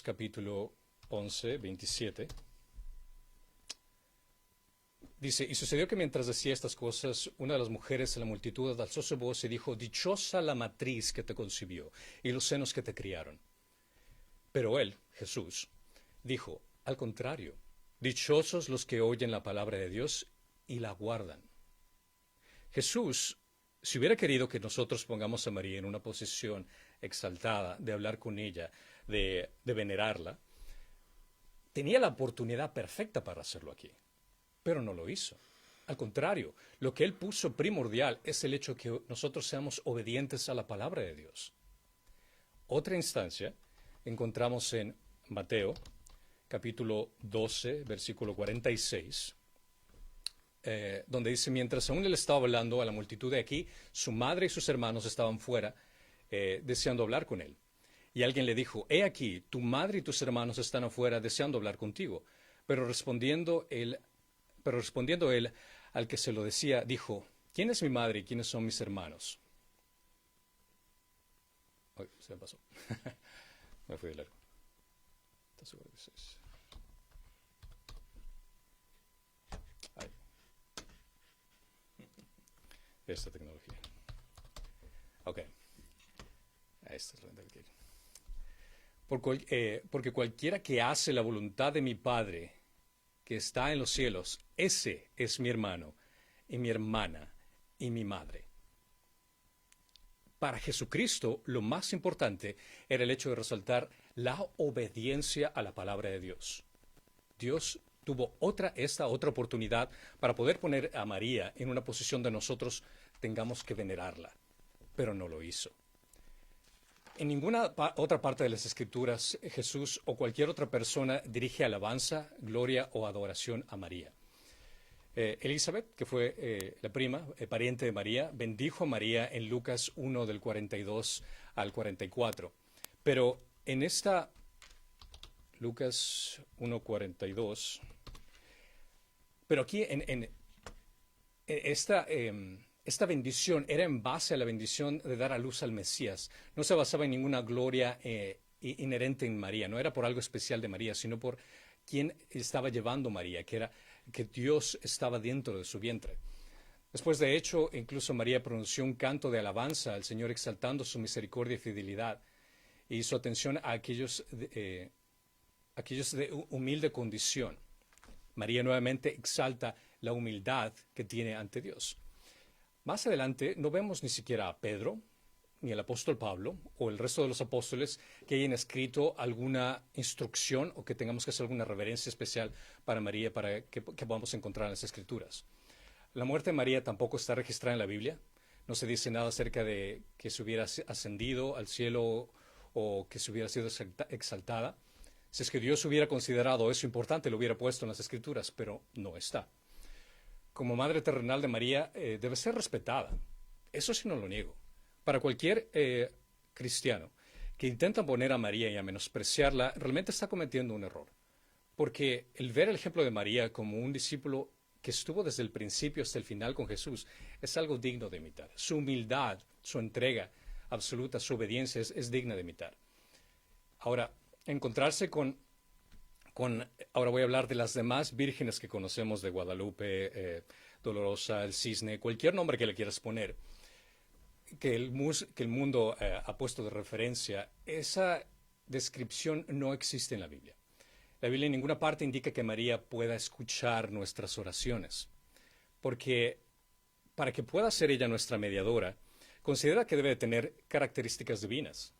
capítulo 11, 27, dice, y sucedió que mientras decía estas cosas, una de las mujeres de la multitud alzó su voz y dijo, dichosa la matriz que te concibió y los senos que te criaron. Pero él, Jesús, dijo, al contrario, dichosos los que oyen la palabra de Dios y la guardan. Jesús, si hubiera querido que nosotros pongamos a María en una posición exaltada, de hablar con ella, de venerarla, tenía la oportunidad perfecta para hacerlo aquí, pero no lo hizo. Al contrario, lo que él puso primordial es el hecho de que nosotros seamos obedientes a la palabra de Dios. Otra instancia encontramos en Mateo, capítulo 12, versículo 46. donde dice, mientras aún él estaba hablando a la multitud de aquí, su madre y sus hermanos estaban fuera, deseando hablar con él. Y alguien le dijo, he aquí, tu madre y tus hermanos están afuera deseando hablar contigo. Pero respondiendo él al que se lo decía, dijo, ¿quién es mi madre y quiénes son mis hermanos? Ay, se me pasó. Me fui de largo. ¿Estás seguro que es? Ay. Esta tecnología. Ok. Esta es la que porque cualquiera que hace la voluntad de mi Padre que está en los cielos, ese es mi hermano y mi hermana y mi madre. Para Jesucristo, lo más importante era el hecho de resaltar la obediencia a la palabra de Dios. Dios tuvo esta otra oportunidad para poder poner a María en una posición de nosotros tengamos que venerarla, pero no lo hizo. En ninguna otra parte de las Escrituras, Jesús o cualquier otra persona dirige alabanza, gloria o adoración a María. Elizabeth, que fue la prima, pariente de María, bendijo a María en Lucas 1 del 42 al 44. Pero en esta Lucas 1:42, pero aquí en esta bendición era en base a la bendición de dar a luz al Mesías. No se basaba en ninguna gloria inherente en María. No era por algo especial de María, sino por quién estaba llevando María, que Dios estaba dentro de su vientre. Después, de hecho, incluso María pronunció un canto de alabanza al Señor exaltando su misericordia y fidelidad y su atención a aquellos de humilde condición. María nuevamente exalta la humildad que tiene ante Dios. Más adelante no vemos ni siquiera a Pedro, ni al apóstol Pablo, o el resto de los apóstoles que hayan escrito alguna instrucción o que tengamos que hacer alguna reverencia especial para María para que podamos encontrar en las Escrituras. La muerte de María tampoco está registrada en la Biblia. No se dice nada acerca de que se hubiera ascendido al cielo o que se hubiera sido exaltada. Si es que Dios hubiera considerado eso importante, lo hubiera puesto en las Escrituras, pero no está. Como madre terrenal de María, debe ser respetada. Eso sí no lo niego. Para cualquier cristiano que intenta poner a María y a menospreciarla, realmente está cometiendo un error. Porque el ver el ejemplo de María como un discípulo que estuvo desde el principio hasta el final con Jesús es algo digno de imitar. Su humildad, su entrega absoluta, su obediencia es digna de imitar. Ahora, encontrarse ahora voy a hablar de las demás vírgenes que conocemos de Guadalupe, Dolorosa, el Cisne, cualquier nombre que le quieras poner, que el mundo ha puesto de referencia. Esa descripción no existe en la Biblia. La Biblia en ninguna parte indica que María pueda escuchar nuestras oraciones, porque para que pueda ser ella nuestra mediadora, considera que debe de tener características divinas.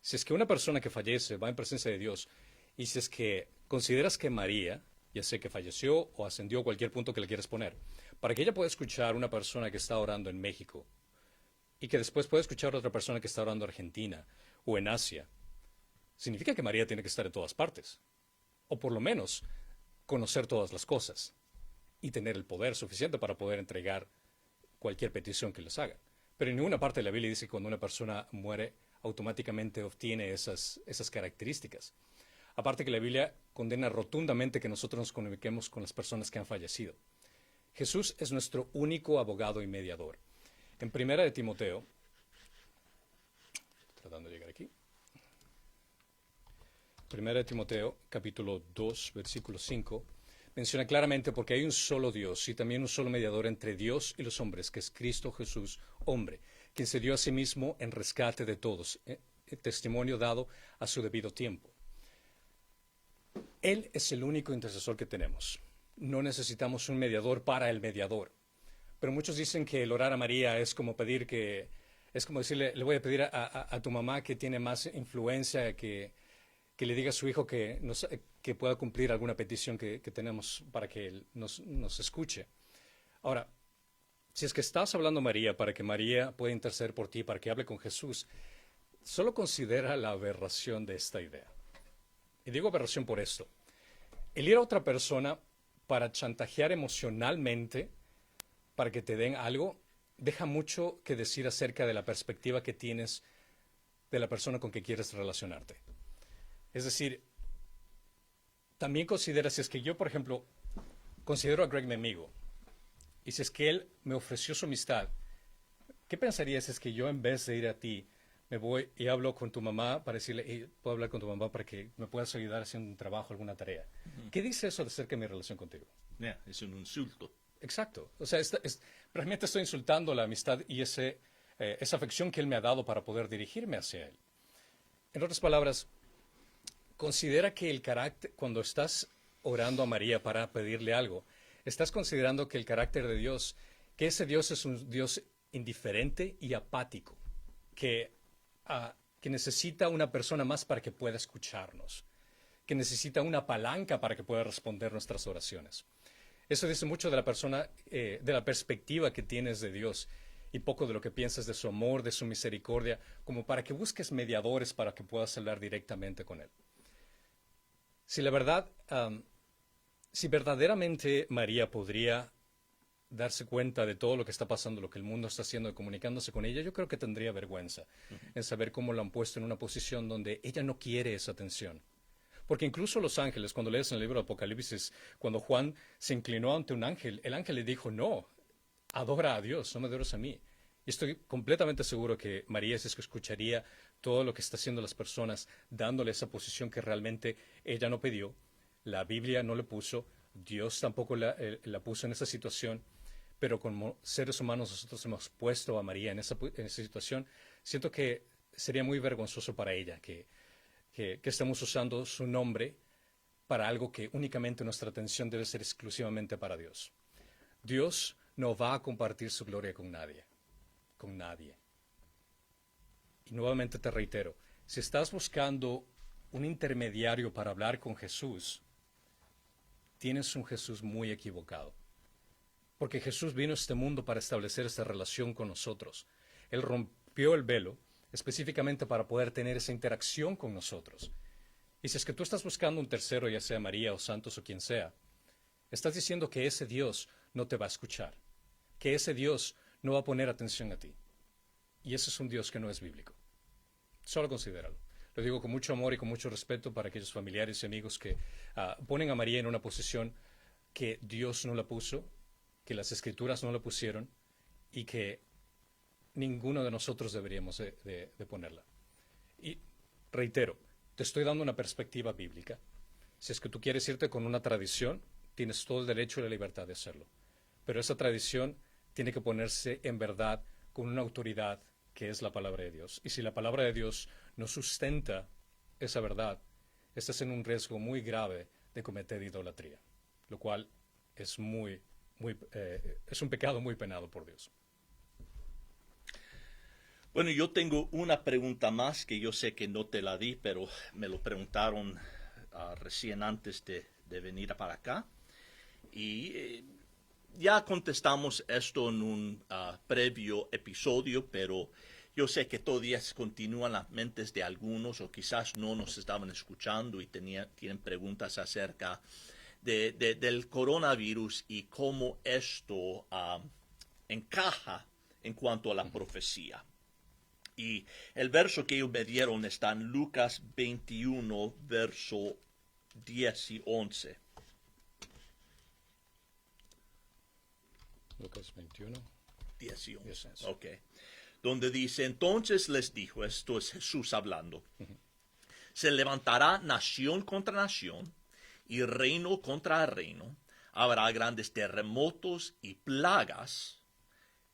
Si es que una persona que fallece va en presencia de Dios, y si es que consideras que María, ya sea que falleció o ascendió, cualquier punto que le quieras poner, para que ella pueda escuchar a una persona que está orando en México, y que después pueda escuchar a otra persona que está orando en Argentina o en Asia, significa que María tiene que estar en todas partes, o por lo menos conocer todas las cosas, y tener el poder suficiente para poder entregar cualquier petición que les haga. Pero en ninguna parte de la Biblia dice que cuando una persona muere, automáticamente obtiene esas características. Aparte que la Biblia condena rotundamente que nosotros nos comuniquemos con las personas que han fallecido. Jesús es nuestro único abogado y mediador. En 1 de Timoteo, tratando de llegar aquí, 1 de Timoteo, capítulo 2, versículo 5, menciona claramente porque hay un solo Dios y también un solo mediador entre Dios y los hombres, que es Cristo Jesús, hombre, quien se dio a sí mismo en rescate de todos, testimonio dado a su debido tiempo. Él es el único intercesor que tenemos. No necesitamos un mediador para el mediador. Pero muchos dicen que el orar a María es como decirle, le voy a pedir a tu mamá que tiene más influencia, que le diga a su hijo que pueda cumplir alguna petición que tenemos para que él nos escuche. Ahora, si es que estás hablando a María para que María pueda interceder por ti, para que hable con Jesús, solo considera la aberración de esta idea. Y digo aberración por esto. El ir a otra persona para chantajear emocionalmente para que te den algo, deja mucho que decir acerca de la perspectiva que tienes de la persona con que quieres relacionarte. Es decir, también considera, si es que yo, por ejemplo, considero a Greg mi amigo, y si es que él me ofreció su amistad, ¿qué pensarías si es que yo, en vez de ir a ti, me voy y hablo con tu mamá para decirle, hey, puedo hablar con tu mamá para que me puedas ayudar haciendo un trabajo, alguna tarea? ¿Qué dice eso acerca de mi relación contigo? Es un insulto. Exacto. O sea, realmente estoy insultando la amistad y esa afección que él me ha dado para poder dirigirme hacia él. En otras palabras, considera que el carácter, cuando estás orando a María para pedirle algo, estás considerando que el carácter de Dios, que ese Dios es un Dios indiferente y apático, que necesita una persona más para que pueda escucharnos, que necesita una palanca para que pueda responder nuestras oraciones. Eso dice mucho de la persona, de la perspectiva que tienes de Dios y poco de lo que piensas de su amor, de su misericordia, como para que busques mediadores para que puedas hablar directamente con Él. Si la verdad, si verdaderamente María podría darse cuenta de todo lo que está pasando, lo que el mundo está haciendo, comunicándose con ella, yo creo que tendría vergüenza en saber cómo la han puesto en una posición donde ella no quiere esa atención. Porque incluso los ángeles, cuando lees en el libro de Apocalipsis, cuando Juan se inclinó ante un ángel, el ángel le dijo, no, adora a Dios, no me adores a mí. Y estoy completamente seguro que María es que escucharía todo lo que está haciendo las personas, dándole esa posición que realmente ella no pidió, la Biblia no le puso, Dios tampoco la puso en esa situación, pero como seres humanos nosotros hemos puesto a María en esa situación. Siento que sería muy vergonzoso para ella que estemos usando su nombre para algo que únicamente nuestra atención debe ser exclusivamente para Dios. Dios no va a compartir su gloria con nadie, con nadie. Y nuevamente te reitero, si estás buscando un intermediario para hablar con Jesús, tienes un Jesús muy equivocado. Porque Jesús vino a este mundo para establecer esta relación con nosotros. Él rompió el velo específicamente para poder tener esa interacción con nosotros. Y si es que tú estás buscando un tercero, ya sea María o Santos o quien sea, estás diciendo que ese Dios no te va a escuchar, que ese Dios no va a poner atención a ti. Y ese es un Dios que no es bíblico. Solo considéralo. Lo digo con mucho amor y con mucho respeto para aquellos familiares y amigos que ponen a María en una posición que Dios no la puso, que las Escrituras no la pusieron y que ninguno de nosotros deberíamos de ponerla. Y reitero, te estoy dando una perspectiva bíblica. Si es que tú quieres irte con una tradición, tienes todo el derecho y la libertad de hacerlo. Pero esa tradición tiene que ponerse en verdad con una autoridad que es la palabra de Dios. Y si la palabra de Dios no sustenta esa verdad, estás en un riesgo muy grave de cometer idolatría, lo cual es es un pecado muy penado por Dios. Bueno, yo tengo una pregunta más que yo sé que no te la di, pero me lo preguntaron recién antes de venir para acá. Y ya contestamos esto en un previo episodio, pero yo sé que todavía continúan las mentes de algunos o quizás no nos estaban escuchando y tienen preguntas acerca del coronavirus y cómo esto encaja en cuanto a la profecía. Y el verso que ellos me dieron está en Lucas 21, verso 10 y 11. Lucas 21. 10 y 11. 10. Ok. Donde dice, entonces les dijo, esto es Jesús hablando, se levantará nación contra nación y reino contra reino. Habrá grandes terremotos y plagas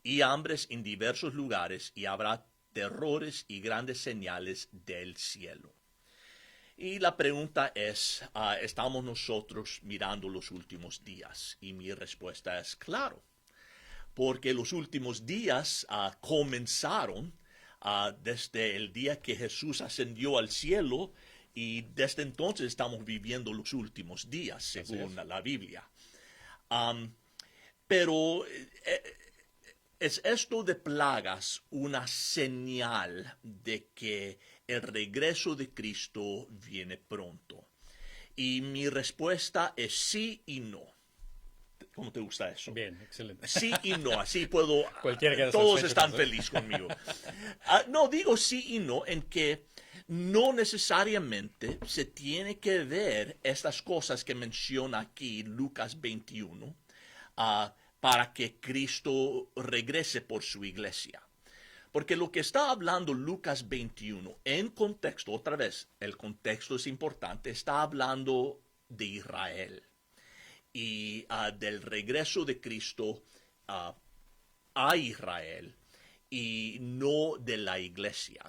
y hambres en diversos lugares y habrá terrores y grandes señales del cielo. Y la pregunta es, ¿estamos nosotros mirando los últimos días? Y mi respuesta es claro, porque los últimos días comenzaron desde el día que Jesús ascendió al cielo y desde entonces estamos viviendo los últimos días, según la Biblia. Pero ¿es esto de plagas una señal de que el regreso de Cristo viene pronto? Y mi respuesta es sí y no. ¿Cómo te gusta eso? Bien, excelente. Sí y no, así puedo... Cualquiera queda todos satisfecho están con eso. felices conmigo. No, digo sí y no en que no necesariamente se tiene que ver estas cosas que menciona aquí Lucas 21 para que Cristo regrese por su iglesia. Porque lo que está hablando Lucas 21 en contexto, otra vez, el contexto es importante, está hablando de Israel y del regreso de Cristo a Israel y no de la iglesia.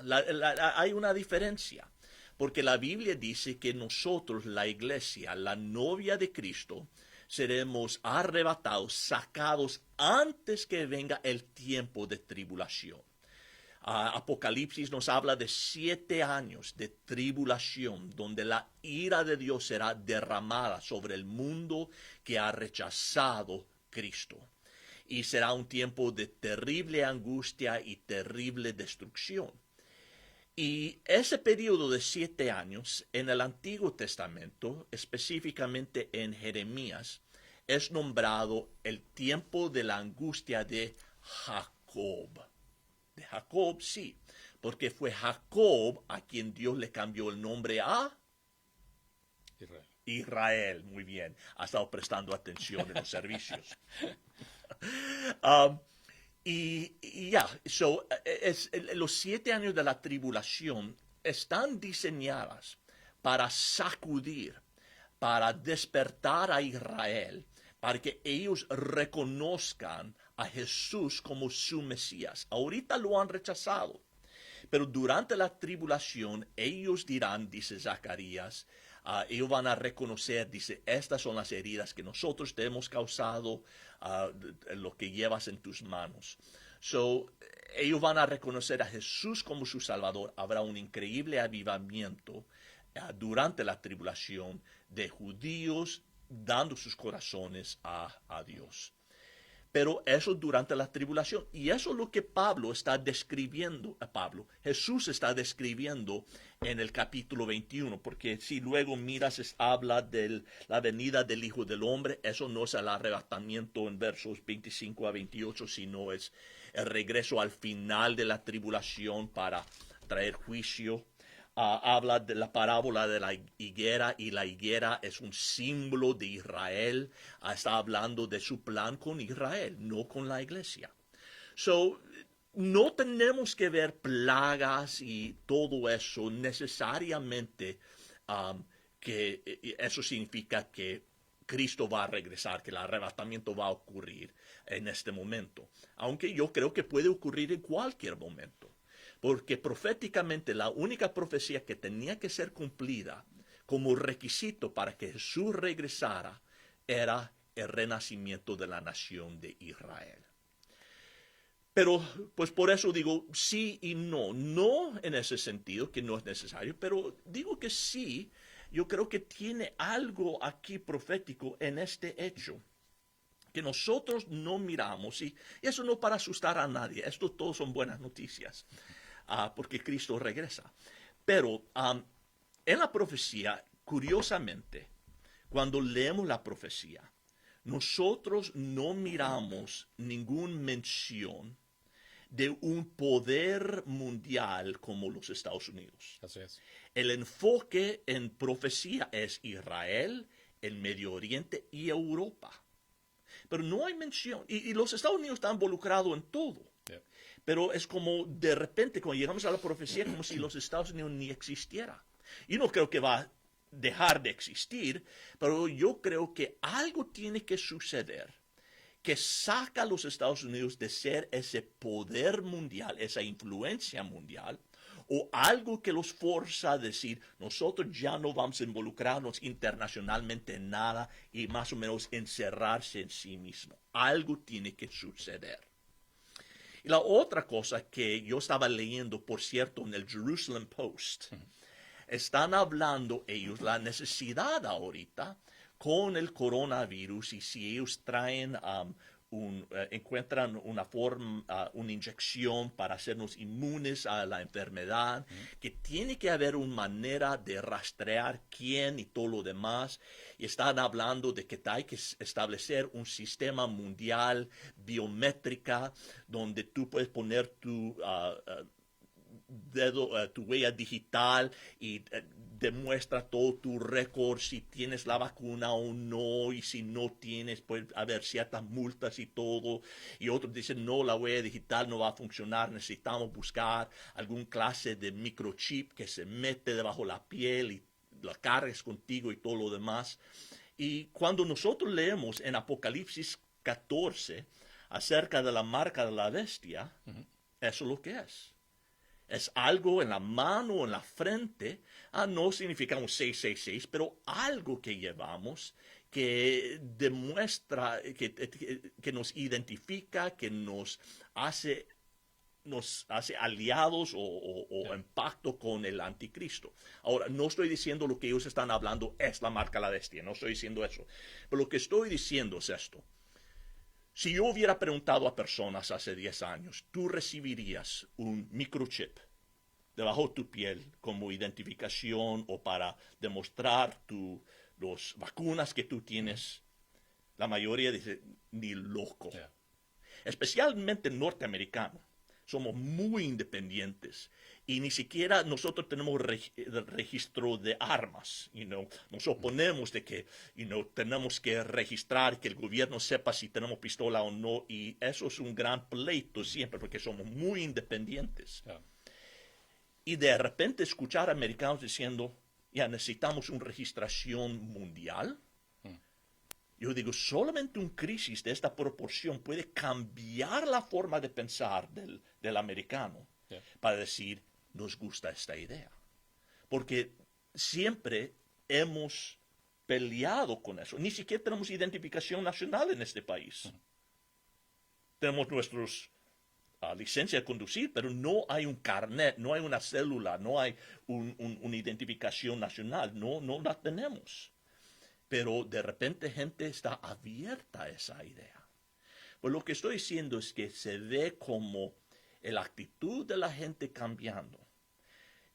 Hay una diferencia, porque la Biblia dice que nosotros, la iglesia, la novia de Cristo, seremos arrebatados, sacados antes que venga el tiempo de tribulación. Apocalipsis nos habla de 7 años de tribulación, donde la ira de Dios será derramada sobre el mundo que ha rechazado Cristo. Y será un tiempo de terrible angustia y terrible destrucción. Y ese periodo de 7 años en el Antiguo Testamento, específicamente en Jeremías, es nombrado el tiempo de la angustia de Jacob. De Jacob, sí, porque fue Jacob a quien Dios le cambió el nombre a Israel. Israel. Muy bien, ha estado prestando atención en los servicios. Los 7 años de la tribulación están diseñadas para sacudir, para despertar a Israel, para que ellos reconozcan a Jesús como su Mesías. Ahorita lo han rechazado, pero durante la tribulación ellos dirán, dice Zacarías, ellos van a reconocer, dice, estas son las heridas que nosotros te hemos causado, lo que llevas en tus manos. Ellos van a reconocer a Jesús como su Salvador. Habrá un increíble avivamiento durante la tribulación de judíos dando sus corazones a Dios. Pero eso durante la tribulación. Y eso es lo que Pablo está describiendo. Jesús está describiendo en el capítulo 21. Porque si luego miras, habla de la venida del Hijo del Hombre. Eso no es el arrebatamiento en versos 25 a 28, sino es el regreso al final de la tribulación para traer juicio. Habla de la parábola de la higuera, y la higuera es un símbolo de Israel. Está hablando de su plan con Israel, no con la iglesia. No tenemos que ver plagas y todo eso necesariamente que eso significa que Cristo va a regresar, que el arrebatamiento va a ocurrir en este momento. Aunque yo creo que puede ocurrir en cualquier momento. Porque proféticamente la única profecía que tenía que ser cumplida como requisito para que Jesús regresara era el renacimiento de la nación de Israel. Pero pues por eso digo sí y no. No en ese sentido, que no es necesario, pero digo que sí. Yo creo que tiene algo aquí profético en este hecho que nosotros no miramos, y eso no para asustar a nadie. Esto todos son buenas noticias. Porque Cristo regresa. Pero en la profecía, curiosamente, cuando leemos la profecía, nosotros no miramos ninguna mención de un poder mundial como los Estados Unidos. Así es. El enfoque en profecía es Israel, el Medio Oriente y Europa. Pero no hay mención, y los Estados Unidos están involucrados en todo. Yeah. Pero es como de repente, cuando llegamos a la profecía, como si los Estados Unidos ni existiera. Yo no creo que va a dejar de existir, pero yo creo que algo tiene que suceder que saca a los Estados Unidos de ser ese poder mundial, esa influencia mundial, o algo que los forza a decir, nosotros ya no vamos a involucrarnos internacionalmente en nada y más o menos encerrarse en sí mismo. Algo tiene que suceder. Y la otra cosa que yo estaba leyendo, por cierto, en el Jerusalem Post, están hablando ellos la necesidad ahorita con el coronavirus, y si ellos traen encuentran una forma, una inyección para hacernos inmunes a la enfermedad, que tiene que haber una manera de rastrear quién y todo lo demás. Y están hablando de que hay que establecer un sistema mundial biométrica donde tú puedes poner tu dedo, tu huella digital y demuestra todo tu récord, si tienes la vacuna o no, y si no tienes, puede haber ciertas multas y todo. Y otros dicen, no, la huella digital no va a funcionar, necesitamos buscar algún clase de microchip que se mete debajo de la piel y la cargues contigo y todo lo demás. Y cuando nosotros leemos en Apocalipsis 14 acerca de la marca de la bestia, eso es lo que es. Es algo en la mano, en la frente. No significa un 666, pero algo que llevamos que demuestra, que nos identifica, que nos hace aliados o en pacto con el anticristo. Ahora, no estoy diciendo lo que ellos están hablando es la marca de la bestia, no estoy diciendo eso. Pero lo que estoy diciendo es esto. Si yo hubiera preguntado a personas hace 10 años, ¿tú recibirías un microchip debajo de tu piel como identificación o para demostrar las vacunas que tú tienes? La mayoría dice, ni loco. Yeah. Especialmente norteamericano. Somos muy independientes y ni siquiera nosotros tenemos registro de armas. Nos oponemos de que tenemos que registrar, que el gobierno sepa si tenemos pistola o no, y eso es un gran pleito siempre porque somos muy independientes. Yeah. Y de repente escuchar a americanos diciendo, ya necesitamos una registración mundial. Yo digo, solamente una crisis de esta proporción puede cambiar la forma de pensar del americano, yeah, para decir, nos gusta esta idea. Porque siempre hemos peleado con eso. Ni siquiera tenemos identificación nacional en este país. Tenemos nuestros licencia de conducir, pero no hay un carnet, no hay una célula, no hay una identificación nacional. No la tenemos. Pero de repente gente está abierta a esa idea. Pues lo que estoy diciendo es que se ve como la actitud de la gente cambiando.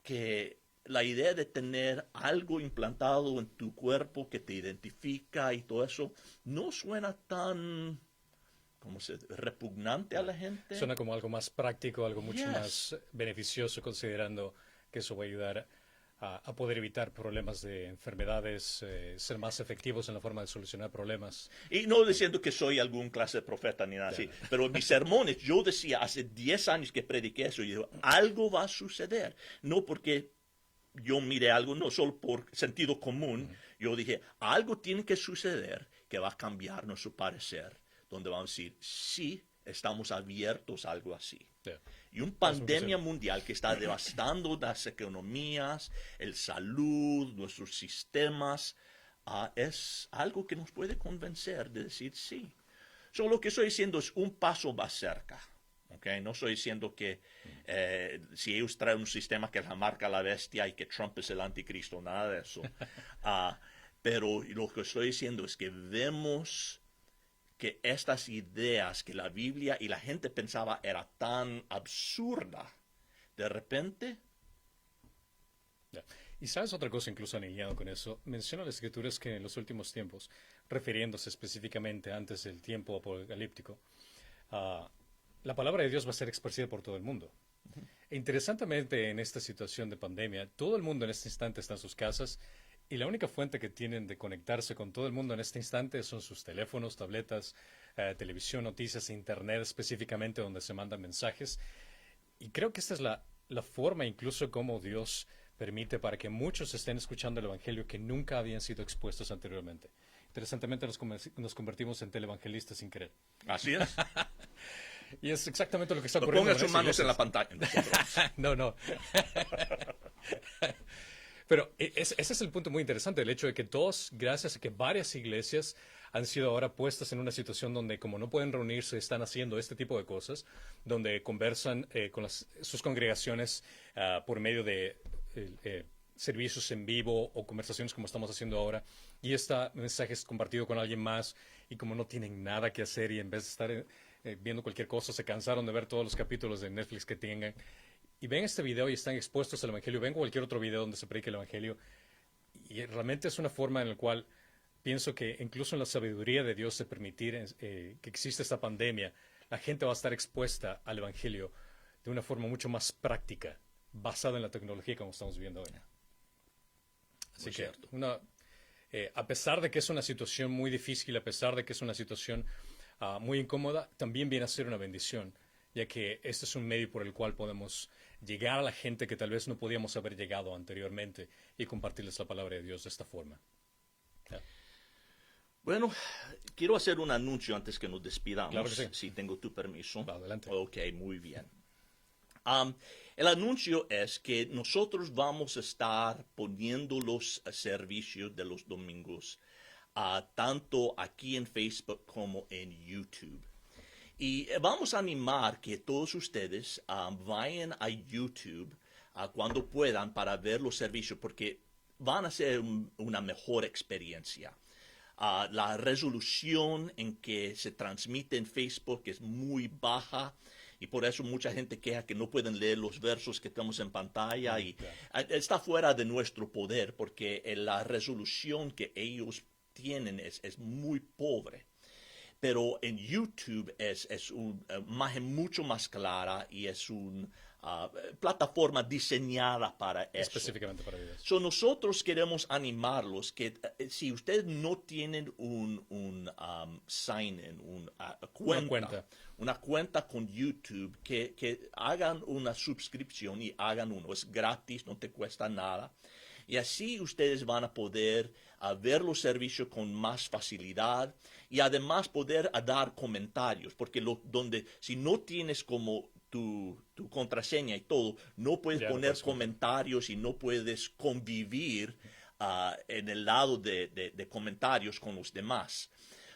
Que la idea de tener algo implantado en tu cuerpo que te identifica y todo eso, no suena tan, repugnante a la gente. Suena como algo más práctico, algo mucho más beneficioso, considerando que eso va a ayudar a poder evitar problemas de enfermedades, ser más efectivos en la forma de solucionar problemas. Y no diciendo que soy algún clase de profeta ni nada así, pero en mis sermones yo decía, hace 10 años que prediqué eso, y digo, algo va a suceder. No porque yo mire algo, no solo por sentido común, yo dije, algo tiene que suceder que va a cambiar nuestro parecer, donde vamos a decir, sí, estamos abiertos a algo así. Y una pandemia mundial que está devastando las economías, el salud, nuestros sistemas, es algo que nos puede convencer de decir sí. Lo que estoy diciendo es un paso más cerca. ¿Okay? No estoy diciendo que si ellos traen un sistema que la marca la bestia y que Trump es el anticristo, nada de eso. Pero lo que estoy diciendo es que vemos que estas ideas que la Biblia y la gente pensaba era tan absurda, de repente... Yeah. Y sabes otra cosa, incluso alineado con eso, menciona las escrituras que en los últimos tiempos, refiriéndose específicamente antes del tiempo apocalíptico, la palabra de Dios va a ser esparcida por todo el mundo. E interesantemente, en esta situación de pandemia, todo el mundo en este instante está en sus casas, y la única fuente que tienen de conectarse con todo el mundo en este instante son sus teléfonos, tabletas, televisión, noticias, internet específicamente, donde se mandan mensajes. Y creo que esta es la forma incluso como Dios permite para que muchos estén escuchando el Evangelio que nunca habían sido expuestos anteriormente. Interesantemente nos convertimos en televangelistas sin querer. Así es. Y es exactamente lo que está ocurriendo. Pongan sus manos en la pantalla. No. Pero ese es el punto muy interesante, el hecho de que gracias a que varias iglesias han sido ahora puestas en una situación donde, como no pueden reunirse, están haciendo este tipo de cosas, donde conversan con sus congregaciones por medio de servicios en vivo o conversaciones como estamos haciendo ahora, y este mensaje es compartido con alguien más, y como no tienen nada que hacer y en vez de estar viendo cualquier cosa, se cansaron de ver todos los capítulos de Netflix que tengan y ven este video y están expuestos al Evangelio, ven cualquier otro video donde se predique el Evangelio y realmente es una forma en la cual pienso que incluso en la sabiduría de Dios de permitir que exista esta pandemia, la gente va a estar expuesta al Evangelio de una forma mucho más práctica, basada en la tecnología como estamos viendo hoy. Así Muy que, cierto. a pesar de que es una situación muy difícil, a pesar de que es una situación muy incómoda, también viene a ser una bendición, ya que este es un medio por el cual podemos llegar a la gente que tal vez no podíamos haber llegado anteriormente y compartirles la palabra de Dios de esta forma. ¿Ya? Bueno, quiero hacer un anuncio antes que nos despidamos, Claro que sí. si tengo tu permiso. Va, adelante. Ok, muy bien. El anuncio es que nosotros vamos a estar poniendo los servicios de los domingos, tanto aquí en Facebook como en YouTube. Y vamos a animar que todos ustedes vayan a YouTube cuando puedan para ver los servicios, porque van a ser una mejor experiencia. La resolución en que se transmite en Facebook es muy baja y por eso mucha gente queja que no pueden leer los versos que tenemos en pantalla y está fuera de nuestro poder porque la resolución que ellos tienen es muy pobre. Pero en YouTube es una imagen mucho más clara y es una plataforma diseñada para eso. Específicamente para videos. So, nosotros queremos animarlos que si ustedes no tienen un sign-in, una cuenta con YouTube, que hagan una suscripción y hagan uno. Es gratis, no te cuesta nada. Y así ustedes van a poder ver los servicios con más facilidad y además poder dar comentarios, porque si no tienes como tu contraseña y todo, no puedes poner comentarios y no puedes convivir en el lado de comentarios con los demás.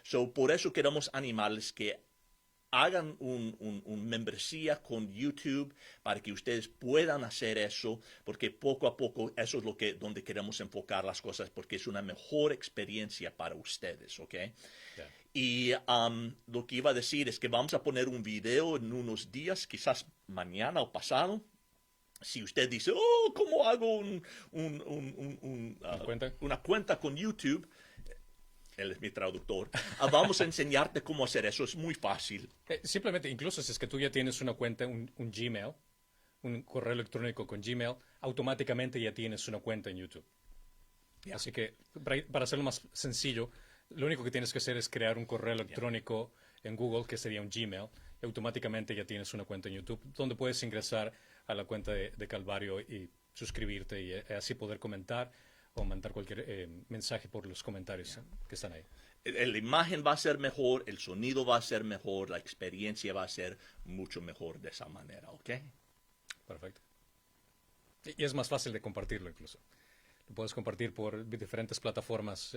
So, por eso queremos animarles que hagan un membresía con YouTube para que ustedes puedan hacer eso, porque poco a poco eso es donde queremos enfocar las cosas, porque es una mejor experiencia para ustedes, ¿ok? Yeah. Y lo que iba a decir es que vamos a poner un video en unos días, quizás mañana o pasado. Si usted dice, ¿cómo hago una cuenta con YouTube? Él es mi traductor. Vamos a enseñarte cómo hacer eso. Es muy fácil. Simplemente, incluso si es que tú ya tienes una cuenta, un Gmail, un correo electrónico con Gmail, automáticamente ya tienes una cuenta en YouTube. Yeah. Así que, para hacerlo más sencillo, lo único que tienes que hacer es crear un correo electrónico en Google, que sería un Gmail, y automáticamente ya tienes una cuenta en YouTube, donde puedes ingresar a la cuenta de Calvario y suscribirte y así poder comentar o mandar cualquier mensaje por los comentarios que están ahí. La imagen va a ser mejor, el sonido va a ser mejor, la experiencia va a ser mucho mejor de esa manera, ¿ok? Perfecto. Y es más fácil de compartirlo incluso. Lo puedes compartir por diferentes plataformas,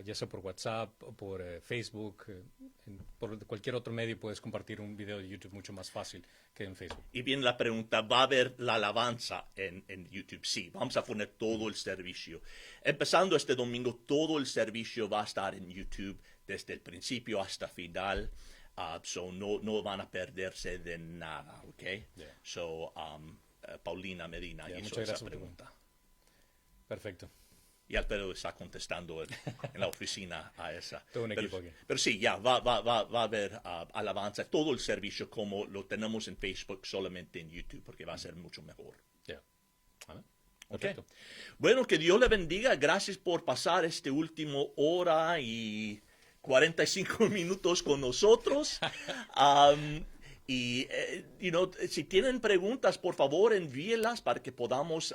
ya sea por WhatsApp, por Facebook, por cualquier otro medio puedes compartir un video de YouTube mucho más fácil que en Facebook. Y viene la pregunta, ¿va a haber la alabanza en YouTube? Sí, vamos a poner todo el servicio. Empezando este domingo, todo el servicio va a estar en YouTube desde el principio hasta final. So no van a perderse de nada, ¿ok? Yeah. So, Paulina Medina hizo esa pregunta. Perfecto. Y Alfredo está contestando en la oficina a esa. Todo un equipo aquí. Pero sí, ya va a haber alabanza, todo el servicio como lo tenemos en Facebook, solamente en YouTube, porque va a ser mucho mejor. Ya. Okay. Bueno, que Dios le bendiga. Gracias por pasar este último hora y 45 minutos con nosotros. Y, si tienen preguntas, por favor, envíelas para que podamos,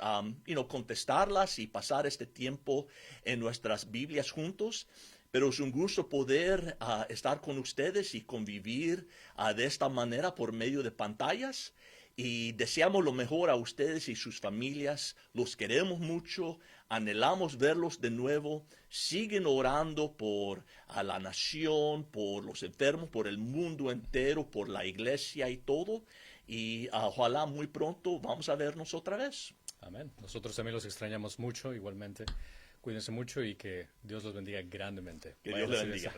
contestarlas y pasar este tiempo en nuestras Biblias juntos. Pero es un gusto poder estar con ustedes y convivir de esta manera por medio de pantallas. Y deseamos lo mejor a ustedes y sus familias. Los queremos mucho. Anhelamos verlos de nuevo. Siguen orando por la nación, por los enfermos, por el mundo entero, por la iglesia y todo. Y ojalá muy pronto vamos a vernos otra vez. Amén. Nosotros también los extrañamos mucho, igualmente. Cuídense mucho y que Dios los bendiga grandemente. Que Dios les bendiga.